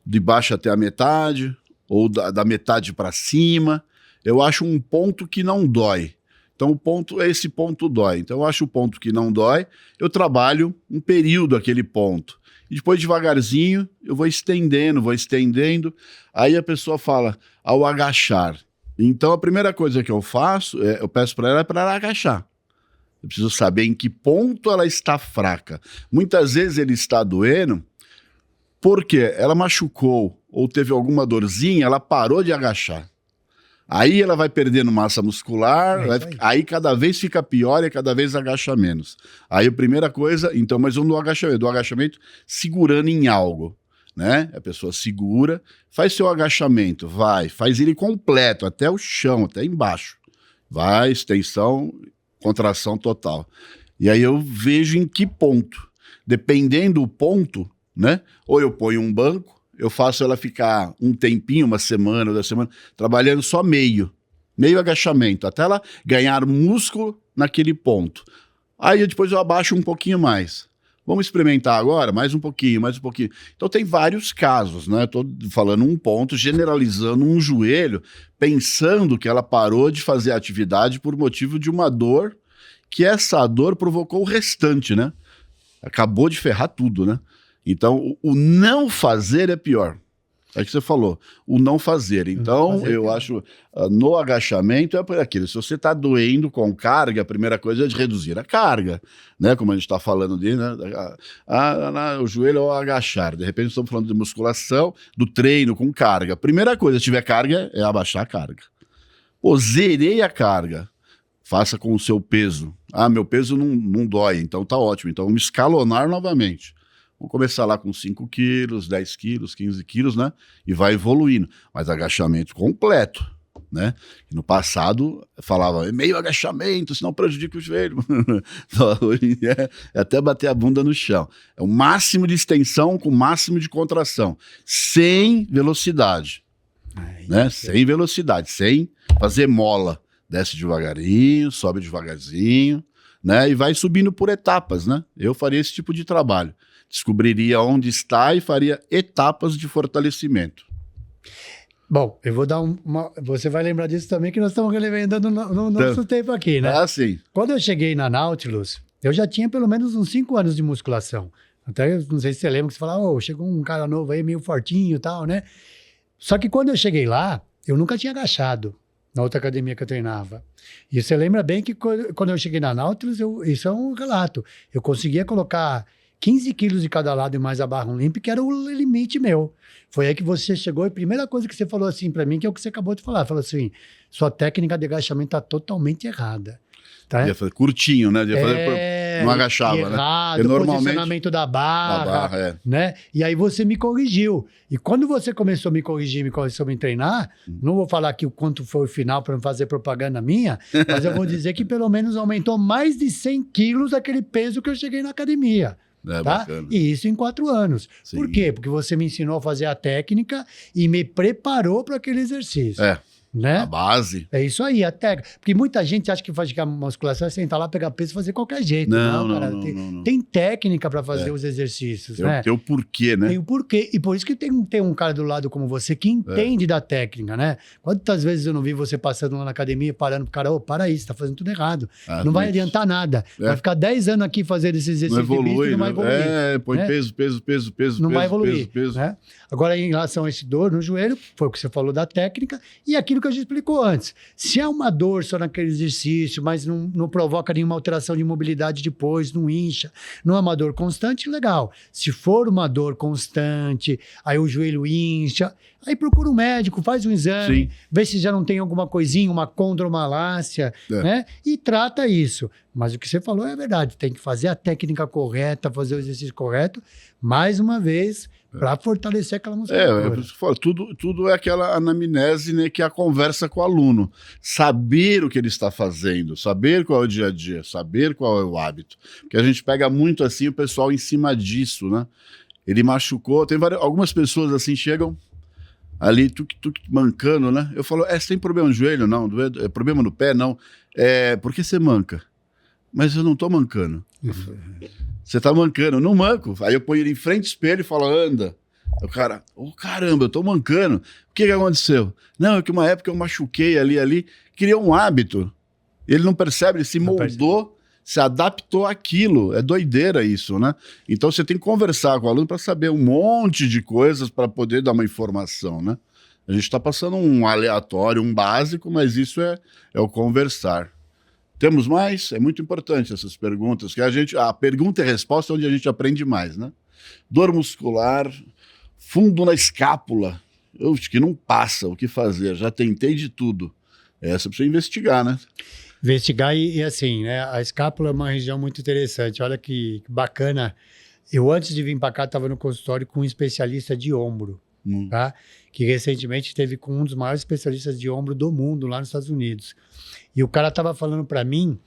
de baixo até a metade ou da metade para cima. Eu acho um ponto que não dói. Então esse ponto dói. Então eu acho o ponto que não dói, eu trabalho um período aquele ponto. E depois, devagarzinho, eu vou estendendo. Aí a pessoa fala, ao agachar. Então, a primeira coisa que eu faço, eu peço para ela agachar. Eu preciso saber em que ponto ela está fraca. Muitas vezes ele está doendo porque ela machucou ou teve alguma dorzinha, ela parou de agachar. Aí ela vai perdendo massa muscular, aí cada vez fica pior e cada vez agacha menos. Aí a primeira coisa, então, mas do agachamento segurando em algo, né? A pessoa segura, faz seu agachamento, faz ele completo, até o chão, até embaixo. Vai, extensão, contração total. E aí eu vejo em que ponto. Dependendo do ponto, né? Ou eu ponho um banco, eu faço ela ficar um tempinho, uma semana, 2 semanas, trabalhando só meio agachamento, até ela ganhar músculo naquele ponto. Aí depois eu abaixo um pouquinho mais. Vamos experimentar agora? Mais um pouquinho. Então tem vários casos, né? Estou falando um ponto, generalizando um joelho, pensando que ela parou de fazer a atividade por motivo de uma dor, que essa dor provocou o restante, né? Acabou de ferrar tudo, né? Então, o não fazer é pior. É o que você falou, o não fazer. Então, eu acho, no agachamento é por aquilo. Se você está doendo com carga, a primeira coisa é de reduzir a carga, né? Como a gente está falando de, né? O joelho ao agachar. De repente, estamos falando de musculação, do treino com carga. A primeira coisa, se tiver carga, é abaixar a carga. Zerei a carga. Faça com o seu peso. Meu peso não dói, então tá ótimo. Então, vamos escalonar novamente. Vamos começar lá com 5 quilos, 10 quilos, 15 quilos, né? E vai evoluindo. Mas agachamento completo, né? No passado, falava meio agachamento, senão prejudica o joelho. Hoje é até bater a bunda no chão. É o máximo de extensão com o máximo de contração. Sem velocidade. Né? Sem velocidade, sem fazer mola. Desce devagarinho, sobe devagarzinho, né? E vai subindo por etapas, né? Eu faria esse tipo de trabalho. Descobriria onde está e faria etapas de fortalecimento. Bom, eu vou dar Você vai lembrar disso também, que nós estamos relembrando no nosso tempo aqui, né? Sim. Quando eu cheguei na Nautilus, eu já tinha pelo menos uns 5 anos de musculação. Até, não sei se você lembra, que você falava, chegou um cara novo aí, meio fortinho e tal, né? Só que quando eu cheguei lá, eu nunca tinha agachado na outra academia que eu treinava. E você lembra bem que quando eu cheguei na Nautilus, isso é um relato. Eu conseguia colocar 15 quilos de cada lado e mais a barra olímpica, era o limite meu. Foi aí que você chegou e a primeira coisa que você falou assim para mim, que é o que você acabou de falar, falou assim, sua técnica de agachamento está totalmente errada. Tá? Ia fazer curtinho, né? pé. Não agachava, errado, né? Normalmente, posicionamento da barra, né? E aí você me corrigiu. E quando você começou a me corrigir, começou a me treinar, não vou falar aqui o quanto foi o final para não fazer propaganda minha, mas eu vou dizer que pelo menos aumentou mais de 100 quilos daquele peso que eu cheguei na academia. Tá? E isso em 4 anos. Sim. Por quê? Porque você me ensinou a fazer a técnica e me preparou para aquele exercício. Né? A base. É isso aí, a técnica. Porque muita gente acha que faz a musculação é sentar lá, pegar peso e fazer qualquer jeito. Não, cara. Não. Tem técnica para fazer os exercícios, né? Tem o porquê, né? Tem o porquê. E por isso que tem um cara do lado como você que entende da técnica, né? Quantas vezes eu não vi você passando lá na academia, parando pro cara, para aí, você tá fazendo tudo errado. Não vai adiantar nada. Vai ficar 10 anos aqui fazendo esses exercícios não evolui, não vai evoluir. Põe né? peso. Não vai evoluir. Né? Agora, em relação a esse dor no joelho, foi o que você falou da técnica e aquilo que a gente explicou antes. Se é uma dor só naquele exercício, mas não provoca nenhuma alteração de mobilidade depois, não incha, não é uma dor constante, legal. Se for uma dor constante, aí o joelho incha, aí procura um médico, faz um exame, vê se já não tem alguma coisinha, uma condromalácia, né? E trata isso. Mas o que você falou é verdade, tem que fazer a técnica correta, fazer o exercício correto, mais uma vez, para fortalecer aquela musculatura. Por isso que eu falo, tudo é aquela anamnese, né, que é a conversa com o aluno. Saber o que ele está fazendo, saber qual é o dia a dia, saber qual é o hábito. Porque a gente pega muito assim o pessoal em cima disso, né? Ele machucou, algumas pessoas assim chegam ali, mancando, né? Eu falo, você tem problema no joelho? Não. É problema no pé? Não. Por que você manca? Mas eu não tô mancando. Você tá mancando. Eu não manco. Aí eu ponho ele em frente ao espelho e falo, anda. O cara, caramba, eu tô mancando. O que aconteceu? Não, é que uma época eu machuquei ali, criou um hábito. Ele não percebe, ele se moldou, se adaptou àquilo. É doideira isso, né? Então você tem que conversar com o aluno para saber um monte de coisas para poder dar uma informação, né? A gente está passando um aleatório, um básico, mas isso é o conversar. Temos mais? É muito importante essas perguntas, que a pergunta e resposta é onde a gente aprende mais, né? Dor muscular, fundo na escápula, acho que não passa, o que fazer? Já tentei de tudo. Essa precisa investigar, né? Investigar e assim, né? A escápula é uma região muito interessante, olha que bacana. Eu, antes de vir para cá, estava no consultório com um especialista de ombro, tá? Que recentemente esteve com um dos maiores especialistas de ombro do mundo, lá nos Estados Unidos. E o cara estava falando para mim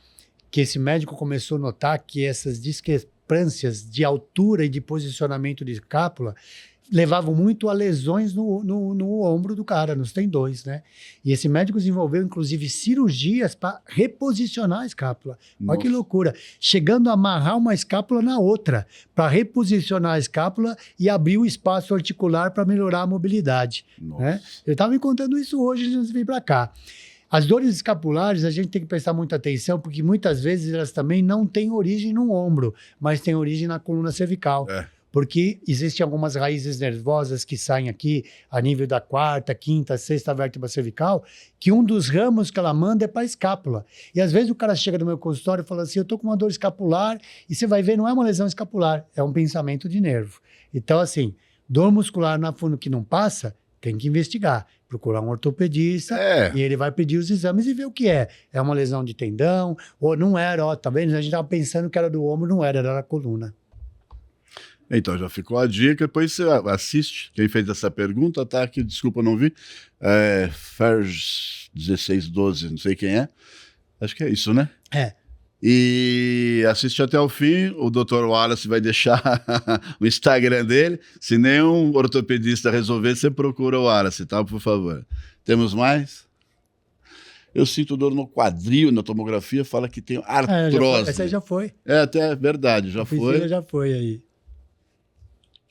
que esse médico começou a notar que essas discrepâncias de altura e de posicionamento de escápula levavam muito a lesões no ombro do cara, nos tendões, né? E esse médico desenvolveu, inclusive, cirurgias para reposicionar a escápula. Olha que loucura. Chegando a amarrar uma escápula na outra, para reposicionar a escápula e abrir o espaço articular para melhorar a mobilidade. Né? Ele estava me contando isso hoje antes de vir para cá. As dores escapulares, a gente tem que prestar muita atenção, porque muitas vezes elas também não têm origem no ombro, mas têm origem na coluna cervical. Porque existem algumas raízes nervosas que saem aqui a nível da 4ª, 5ª, 6ª vértebra cervical, que um dos ramos que ela manda é para a escápula. E às vezes o cara chega no meu consultório e fala assim, eu tô com uma dor escapular, e você vai ver, não é uma lesão escapular, é um pensamento de nervo. Então assim, dor muscular na fundo que não passa, tem que investigar. Procurar um ortopedista e ele vai pedir os exames e ver o que é. É uma lesão de tendão ou não era, tá vendo? A gente estava pensando que era do ombro, não era da coluna. Então, já ficou a dica, depois você assiste. Quem fez essa pergunta, tá aqui, desculpa, não vi. Ferg 1612, não sei quem é. Acho que é isso, né? E assiste até o fim, o Dr. Wallace vai deixar o Instagram dele. Se nenhum ortopedista resolver, você procura o Wallace, tá? Por favor. Temos mais? Eu sinto dor no quadril, na tomografia, fala que tem artrose. Essa aí já foi. Até verdade, já foi. Já foi aí.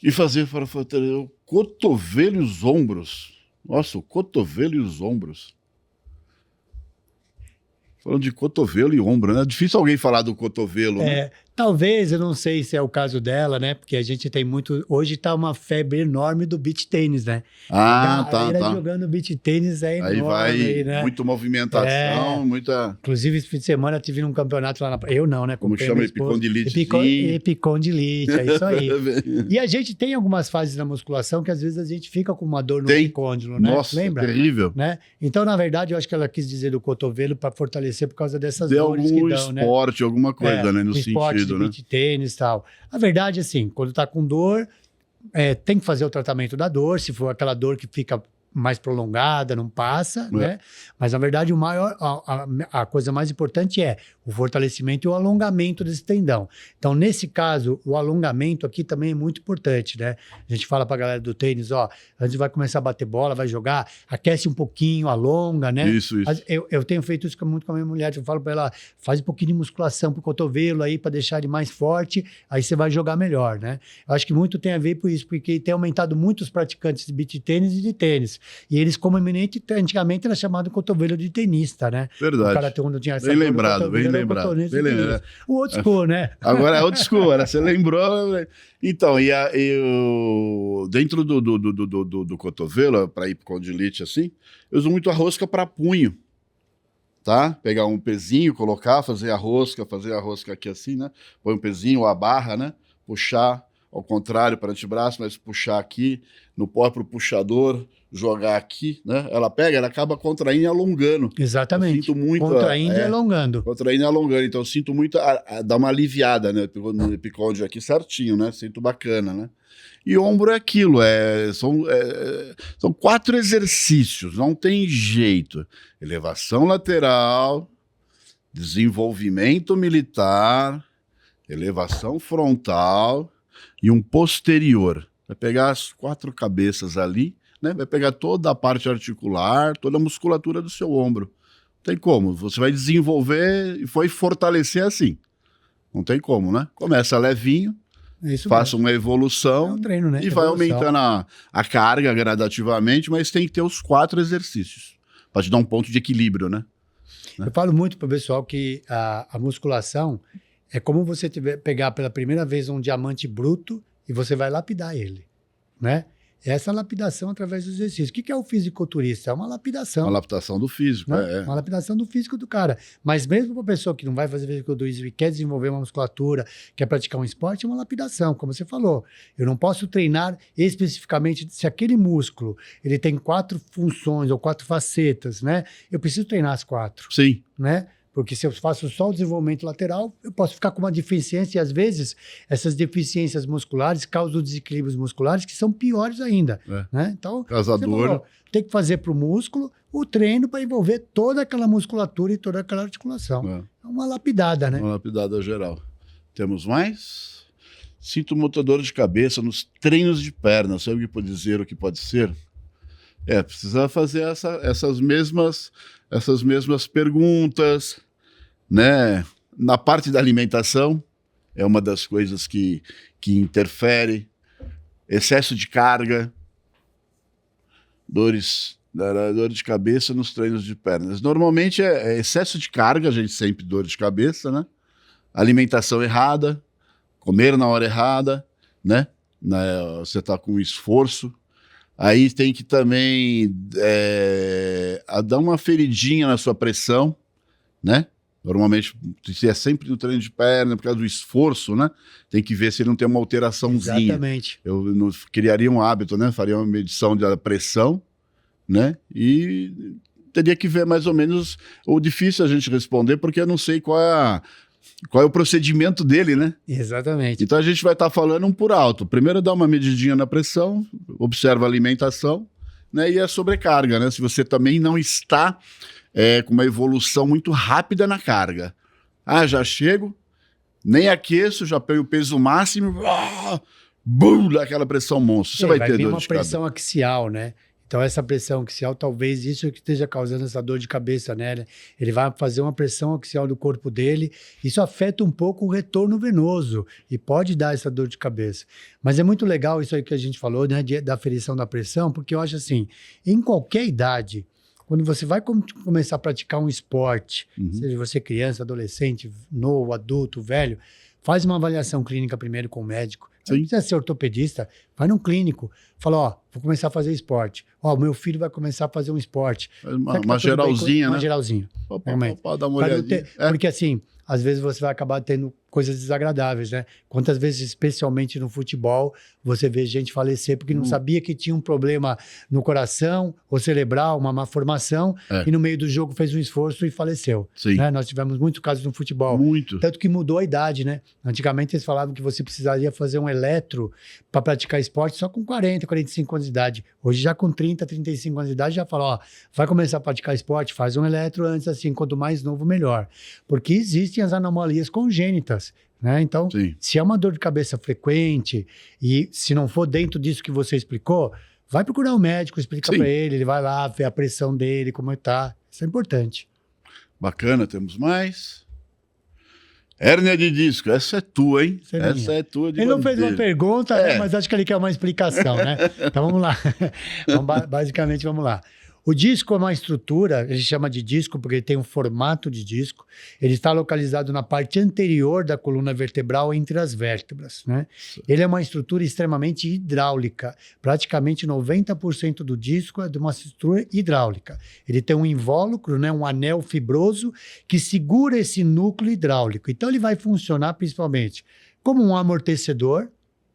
E fazer para o cotovelo e os ombros. Nossa, o cotovelo e os ombros. Falando de cotovelo e ombro, né? É difícil alguém falar do cotovelo, né? Talvez, eu não sei se é o caso dela, né? Porque a gente tem muito... Hoje tá uma febre enorme do beach tênis, né? Tá. Jogando beach tênis é enorme. Aí vai, né? Muita movimentação, muita... Inclusive, esse fim de semana eu tive num campeonato lá na... Eu não, né? Como chama? Epicondilite. Epicondilite, é isso aí. E a gente tem algumas fases na musculação que às vezes a gente fica com uma dor no epicôndilo, né? Nossa, lembra? Terrível. Né? Então, na verdade, eu acho que ela quis dizer do cotovelo para fortalecer por causa dessas dores que dão, né? Algum esporte, alguma coisa, né? No sentido. sentido, beach tênis e tal. A verdade, assim, quando tá com dor, tem que fazer o tratamento da dor, se for aquela dor que fica mais prolongada, não passa, né? Mas, na verdade, a coisa mais importante é o fortalecimento e o alongamento desse tendão. Então, nesse caso, o alongamento aqui também é muito importante, né? A gente fala pra galera do tênis, antes vai começar a bater bola, vai jogar, aquece um pouquinho, alonga, né? Isso. Eu tenho feito isso muito com a minha mulher, eu falo pra ela, faz um pouquinho de musculação pro cotovelo aí, pra deixar ele mais forte, aí você vai jogar melhor, né? Eu acho que muito tem a ver com isso, porque tem aumentado muito os praticantes de beach tênis e de tênis. E eles, como eminente, antigamente era chamado cotovelo de tenista, né? Verdade. O cara quando tinha bem lembrado, bem lembrado. O old school, né? Agora é old school, você lembrou. Então, dentro do cotovelo, para ir pro condilite assim, eu uso muito a rosca para punho. Tá? Pegar um pezinho, colocar, fazer a rosca aqui assim, né? Põe um pezinho ou a barra, né? Puxar ao contrário para o antebraço, mas puxar aqui no próprio puxador, jogar aqui, né? Ela acaba contraindo e alongando. Exatamente. Eu sinto muito contraindo e alongando. Contraindo e alongando. Então eu sinto muito dar uma aliviada, né? No epicôndio aqui certinho, né? Sinto bacana, né? E ombro é aquilo, são 4 exercícios, não tem jeito. Elevação lateral, desenvolvimento militar, elevação frontal e um posterior. Vai pegar as 4 cabeças ali, né? Vai pegar toda a parte articular, toda a musculatura do seu ombro. Não tem como, você vai desenvolver e foi fortalecer assim. Não tem como, né? Começa levinho, faça uma evolução um treino, né? E vai aumentando a carga gradativamente, mas tem que ter os 4 exercícios para te dar um ponto de equilíbrio, né? Eu falo muito para o pessoal que a musculação é como você pegar pela primeira vez um diamante bruto e você vai lapidar ele, né? Essa lapidação através do exercício. O que é o fisiculturista? É uma lapidação. Uma lapidação do físico, né? Uma lapidação do físico do cara. Mas mesmo para a pessoa que não vai fazer fisiculturismo e quer desenvolver uma musculatura, quer praticar um esporte, é uma lapidação, como você falou. Eu não posso treinar especificamente se aquele músculo ele tem 4 funções ou 4 facetas, né? Eu preciso treinar as 4. Sim. Né? Porque se eu faço só o desenvolvimento lateral, eu posso ficar com uma deficiência e, às vezes, essas deficiências musculares causam desequilíbrios musculares que são piores ainda. Né? Então, tem que fazer para o músculo o treino para envolver toda aquela musculatura e toda aquela articulação. É uma lapidada, né? Uma lapidada geral. Temos mais? Sinto muita dor de cabeça nos treinos de perna. Sabe o que pode dizer, o que pode ser? Precisa fazer essas mesmas perguntas, né? Na parte da alimentação, é uma das coisas que interfere. Excesso de carga, dor de cabeça nos treinos de pernas. Normalmente é excesso de carga, a gente sempre dor de cabeça, né? Alimentação errada, comer na hora errada, né? Você está com esforço. Aí tem que também dar uma feridinha na sua pressão, né? Normalmente, se é sempre no treino de perna, por causa do esforço, né? Tem que ver se ele não tem uma alteraçãozinha. Exatamente. Eu criaria um hábito, né? Faria uma medição da pressão, né? E teria que ver mais ou menos. O difícil a gente responder, porque eu não sei qual é o procedimento dele, né? Exatamente. Então a gente vai estar falando por alto. Primeiro dá uma medidinha na pressão, observa a alimentação, né? E a sobrecarga, né? Se você também não está com uma evolução muito rápida na carga. Já chego, nem aqueço, já pego o peso máximo, bum, dá aquela pressão monstro. Você vai ter dor uma pressão axial, né? Então, essa pressão axial, talvez isso que esteja causando essa dor de cabeça, né? Ele vai fazer uma pressão axial do corpo dele, isso afeta um pouco o retorno venoso e pode dar essa dor de cabeça. Mas é muito legal isso aí que a gente falou, né? Da aferição da pressão, porque eu acho assim, em qualquer idade, quando você vai começar a praticar um esporte, seja você criança, adolescente, novo, adulto, velho, faz uma avaliação clínica primeiro com o médico. Não precisa ser ortopedista, vai num clínico, fala, vou começar a fazer esporte. Meu filho vai começar a fazer um esporte. Uma geralzinha, né? Uma geralzinha. Dá uma olhadinha. Porque assim, às vezes você vai acabar tendo coisas desagradáveis, né? Quantas vezes, especialmente no futebol, você vê gente falecer porque não sabia que tinha um problema no coração ou cerebral, uma malformação, e no meio do jogo fez um esforço e faleceu. Né? Nós tivemos muitos casos no futebol. Tanto que mudou a idade, né? Antigamente eles falavam que você precisaria fazer um eletro para praticar esporte só com 40, 45 anos de idade. Hoje já com 30, 35 anos de idade já fala, ó, vai começar a praticar esporte, faz um eletro antes, assim, quanto mais novo, melhor. Porque existem as anomalias congênitas. Né? Então, se é uma dor de cabeça frequente e se não for dentro disso que você explicou, vai procurar um médico, explica para ele vai lá ver a pressão dele, como está. Isso é importante. Bacana, temos mais. Hérnia de disco, essa é tua, hein? Essa é tua de Ele não fez uma pergunta, né? Mas acho que ele quer uma explicação, né? Então vamos lá. Basicamente, vamos lá. O disco é uma estrutura, a gente chama de disco porque ele tem um formato de disco. Ele está localizado na parte anterior da coluna vertebral entre as vértebras, né? Ele é uma estrutura extremamente hidráulica. Praticamente 90% do disco é de uma estrutura hidráulica. Ele tem um invólucro, né, um anel fibroso que segura esse núcleo hidráulico. Então ele vai funcionar principalmente como um amortecedor,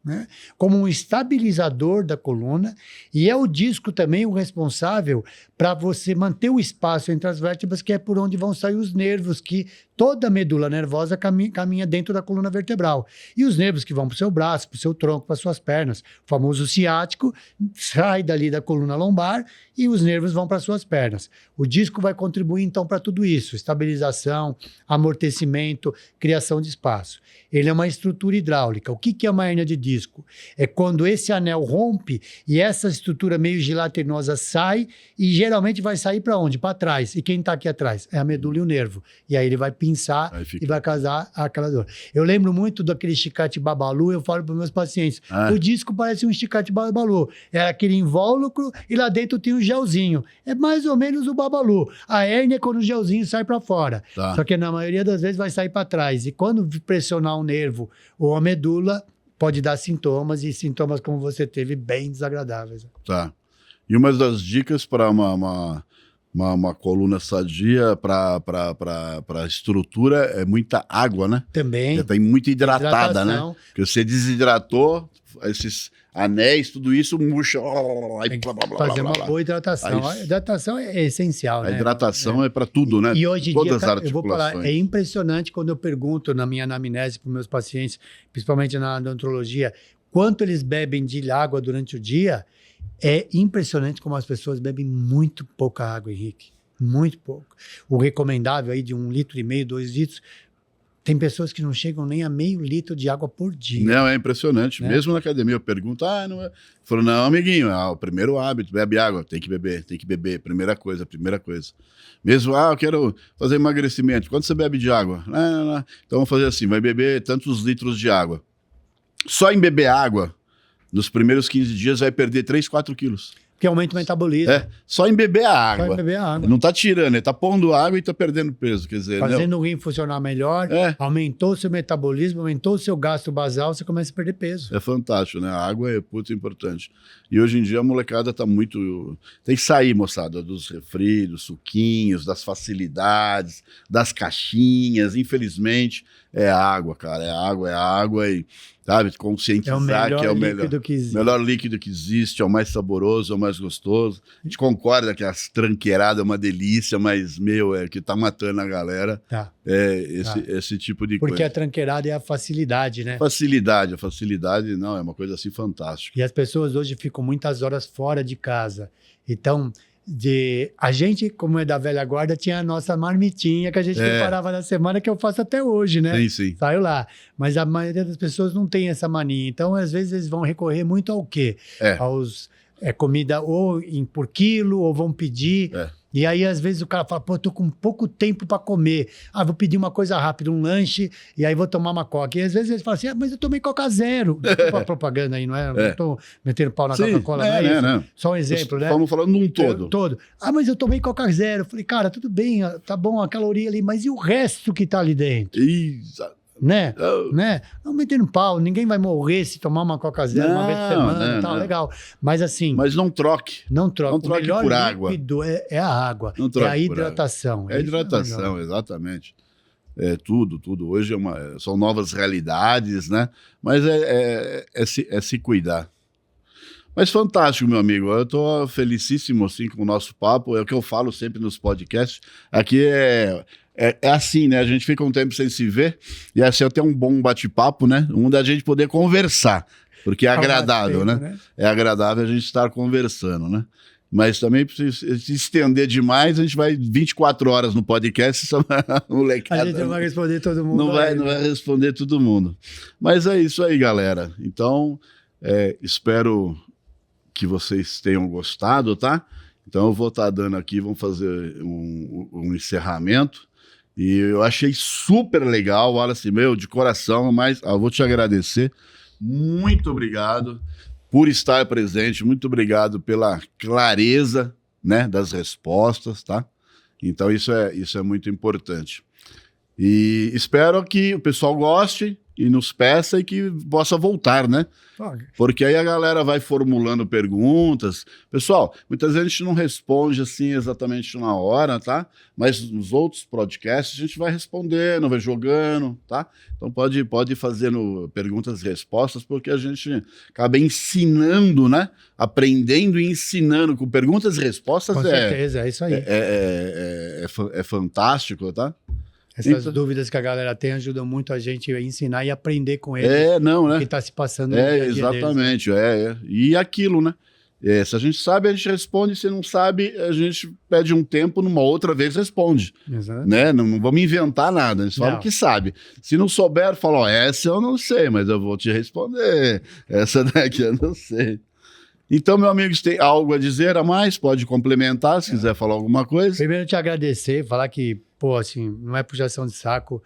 né? Como um estabilizador da coluna, e é o disco também o responsável para você manter o espaço entre as vértebras, que é por onde vão sair os nervos, que toda a medula nervosa caminha dentro da coluna vertebral. E os nervos que vão para o seu braço, para o seu tronco, para as suas pernas, o famoso ciático, sai dali da coluna lombar e os nervos vão para as suas pernas. O disco vai contribuir, então, para tudo isso: estabilização, amortecimento, criação de espaço. Ele é uma estrutura hidráulica. O que é uma hérnia de disco? É quando esse anel rompe e essa estrutura meio gelatinosa sai, e geralmente vai sair para onde? Para trás. E quem está aqui atrás? É a medula e o nervo. E aí ele vai pinçar e vai causar aquela dor. Eu lembro muito daquele chicate babalu, eu falo para os meus pacientes, o disco parece um chicate babalu. É aquele invólucro e lá dentro tem um gelzinho. É mais ou menos o babalu. A hérnia é quando o gelzinho sai para fora. Só que na maioria das vezes vai sair para trás. E quando pressionar um nervo ou a medula, pode dar sintomas, e sintomas como você teve, bem desagradáveis. Tá. E uma das dicas para uma coluna sadia, para estrutura, é muita água, né? Também. Já tem muito hidratada, né? Porque você desidratou, esses anéis, tudo isso murcha. Fazer uma boa hidratação. A hidratação é essencial, né? A hidratação é para tudo, né? E hoje em dia, eu vou falar, é impressionante quando eu pergunto na minha anamnese para os meus pacientes, principalmente na odontologia, quanto eles bebem de água durante o dia. É impressionante como as pessoas bebem muito pouca água, Henrique. Muito pouco. O recomendável aí de 1,5 litro, 2 litros, tem pessoas que não chegam nem a meio litro de água por dia. Não, é impressionante. Né? Mesmo na academia eu pergunto, não é? Falou, não, amiguinho, o primeiro hábito, bebe água, tem que beber, primeira coisa. Mesmo, eu quero fazer emagrecimento, quanto você bebe de água? Não. Então vamos fazer assim, vai beber tantos litros de água. Só em beber água, nos primeiros 15 dias vai perder 3, 4 quilos. Que aumenta o metabolismo. Só em beber a água. Só em beber a água. Não está tirando, ele está pondo água e está perdendo peso. Quer dizer, fazendo o rim funcionar melhor, aumentou o seu metabolismo, aumentou o seu gasto basal, você começa a perder peso. É fantástico, né? A água é muito importante. E hoje em dia a molecada está muito... Tem que sair, moçada, dos refri, dos suquinhos, das facilidades, das caixinhas. Infelizmente, é água, cara. É água e... Sabe, conscientizar que é o melhor líquido que existe, é o mais saboroso, é o mais gostoso. A gente concorda que as tranqueiradas é uma delícia, mas, que tá matando a galera esse tipo de coisa. Porque a tranqueirada é a facilidade, né? A facilidade, não, é uma coisa assim fantástica. E as pessoas hoje ficam muitas horas fora de casa. Então... A gente, como é da velha guarda, tinha a nossa marmitinha que a gente preparava na semana, que eu faço até hoje, né? Sim. Saiu lá. Mas a maioria das pessoas não tem essa mania. Então, às vezes, eles vão recorrer muito ao quê? Comida ou por quilo, ou vão pedir. E aí, às vezes, o cara fala, tô com pouco tempo para comer. Vou pedir uma coisa rápida, um lanche, e aí vou tomar uma coca. E às vezes eles falam assim, mas eu tomei Coca Zero. Desculpa a propaganda aí, não é? Não tô metendo pau na Coca-Cola, não é isso? Não. Só um exemplo, né? Estamos falando num todo. Mas eu tomei Coca Zero. Eu falei, cara, tudo bem, tá bom a caloria ali, mas e o resto que tá ali dentro? Exato. Né? Não metendo pau, ninguém vai morrer se tomar uma Coca Zero uma vez por semana e tal, legal. Mas assim... Mas não troque. Não troque. O melhor por água. É a água. É a hidratação. É a hidratação, exatamente. tudo. Hoje são novas realidades, né? Mas é se cuidar. Mas fantástico, meu amigo. Eu estou felicíssimo assim, com o nosso papo. É o que eu falo sempre nos podcasts. Aqui é assim, né? A gente fica um tempo sem se ver e assim até um bom bate-papo, né? Da gente poder conversar, porque é agradável, né? É agradável a gente estar conversando, né? Mas também, se estender demais, a gente vai 24 horas no podcast. A gente não vai responder todo mundo. Não vai responder todo mundo. Mas é isso aí, galera. Então, espero que vocês tenham gostado, tá? Então eu vou estar dando aqui, vamos fazer um encerramento. E eu achei super legal, olha assim, de coração, mas eu vou te agradecer. Muito obrigado por estar presente, muito obrigado pela clareza, né, das respostas, tá? Então isso é muito importante. E espero que o pessoal goste e nos peça e que possa voltar, né? Porque aí a galera vai formulando perguntas. Pessoal, muitas vezes a gente não responde assim exatamente na hora, tá? Mas nos outros podcasts a gente vai respondendo, vai jogando, tá? Então pode ir fazendo perguntas e respostas, porque a gente acaba ensinando, né? Aprendendo e ensinando com perguntas e respostas. Com certeza, é isso aí. É fantástico, tá? Essas dúvidas que a galera tem ajudam muito a gente a ensinar e aprender com eles. Né? O que está se passando no dia a dia exatamente. deles. E aquilo, né? Se a gente sabe, a gente responde. Se não sabe, a gente pede um tempo, numa outra vez responde. Exato. Né? Não vamos inventar nada. A gente fala o que sabe. Se não souber, fala, essa eu não sei, mas eu vou te responder. Essa daqui eu não sei. Então, meu amigo, se tem algo a dizer a mais, pode complementar, se quiser falar alguma coisa. Primeiro, te agradecer, falar que, assim, não é puxação de saco.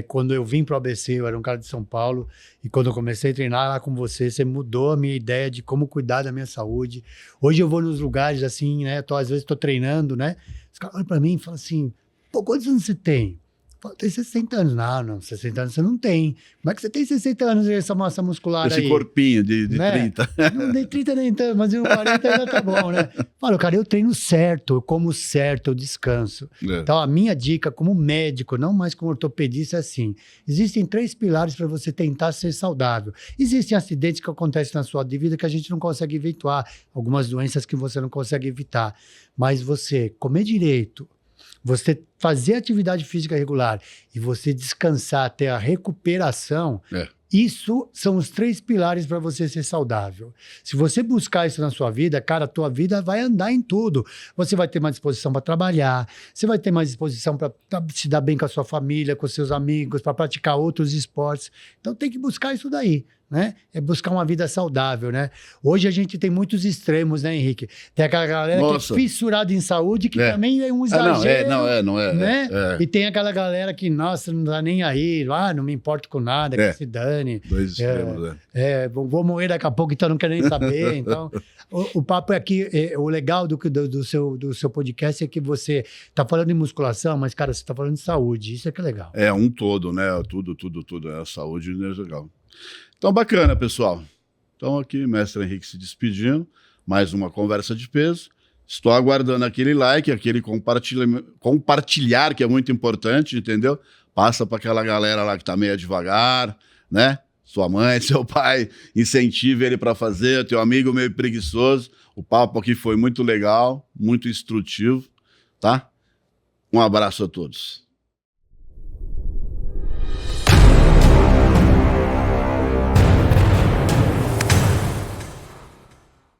Quando eu vim para o ABC, eu era um cara de São Paulo, e quando eu comecei a treinar lá com você mudou a minha ideia de como cuidar da minha saúde. Hoje eu vou nos lugares assim, né? Às vezes estou treinando, né? Os caras olham para mim e falam assim, quantos anos você tem? Tem 60 anos. Não, 60 anos você não tem. Como é que você tem 60 anos e essa massa muscular aí? Esse corpinho de né? 30. Não tem 30 nem tanto, mas 40 ainda tá bom, né? Fala, cara, eu treino certo, eu como certo, eu descanso. Então, a minha dica como médico, não mais como ortopedista, é assim. Existem 3 pilares para você tentar ser saudável. Existem acidentes que acontecem na sua vida que a gente não consegue evitar. Algumas doenças que você não consegue evitar. Mas você comer direito, você fazer atividade física regular e você descansar até a recuperação, isso são os 3 pilares para você ser saudável. Se você buscar isso na sua vida, cara, a tua vida vai andar em tudo. Você vai ter mais disposição para trabalhar, você vai ter mais disposição para se dar bem com a sua família, com seus amigos, para praticar outros esportes. Então tem que buscar isso daí. Né? É buscar uma vida saudável, né? Hoje a gente tem muitos extremos, né, Henrique? Tem aquela galera que é fissurada em saúde, que também é um exagero. Não é. Né? E tem aquela galera que, nossa, não dá nem aí, não me importo com nada, que se dane. 2 extremos, vou morrer daqui a pouco, então não quero nem saber. Então, o papo é aqui, o legal do seu podcast é que você tá falando em musculação, mas, cara, você tá falando de saúde, isso é que é legal. É um todo, né? Tudo. A saúde é legal. Então, bacana, pessoal. Então, aqui, mestre Henrique se despedindo. Mais uma conversa de peso. Estou aguardando aquele like, aquele compartilhar, que é muito importante, entendeu? Passa para aquela galera lá que está meio devagar, né? Sua mãe, seu pai, incentive ele para fazer. Teu amigo meio preguiçoso. O papo aqui foi muito legal, muito instrutivo, tá? Um abraço a todos.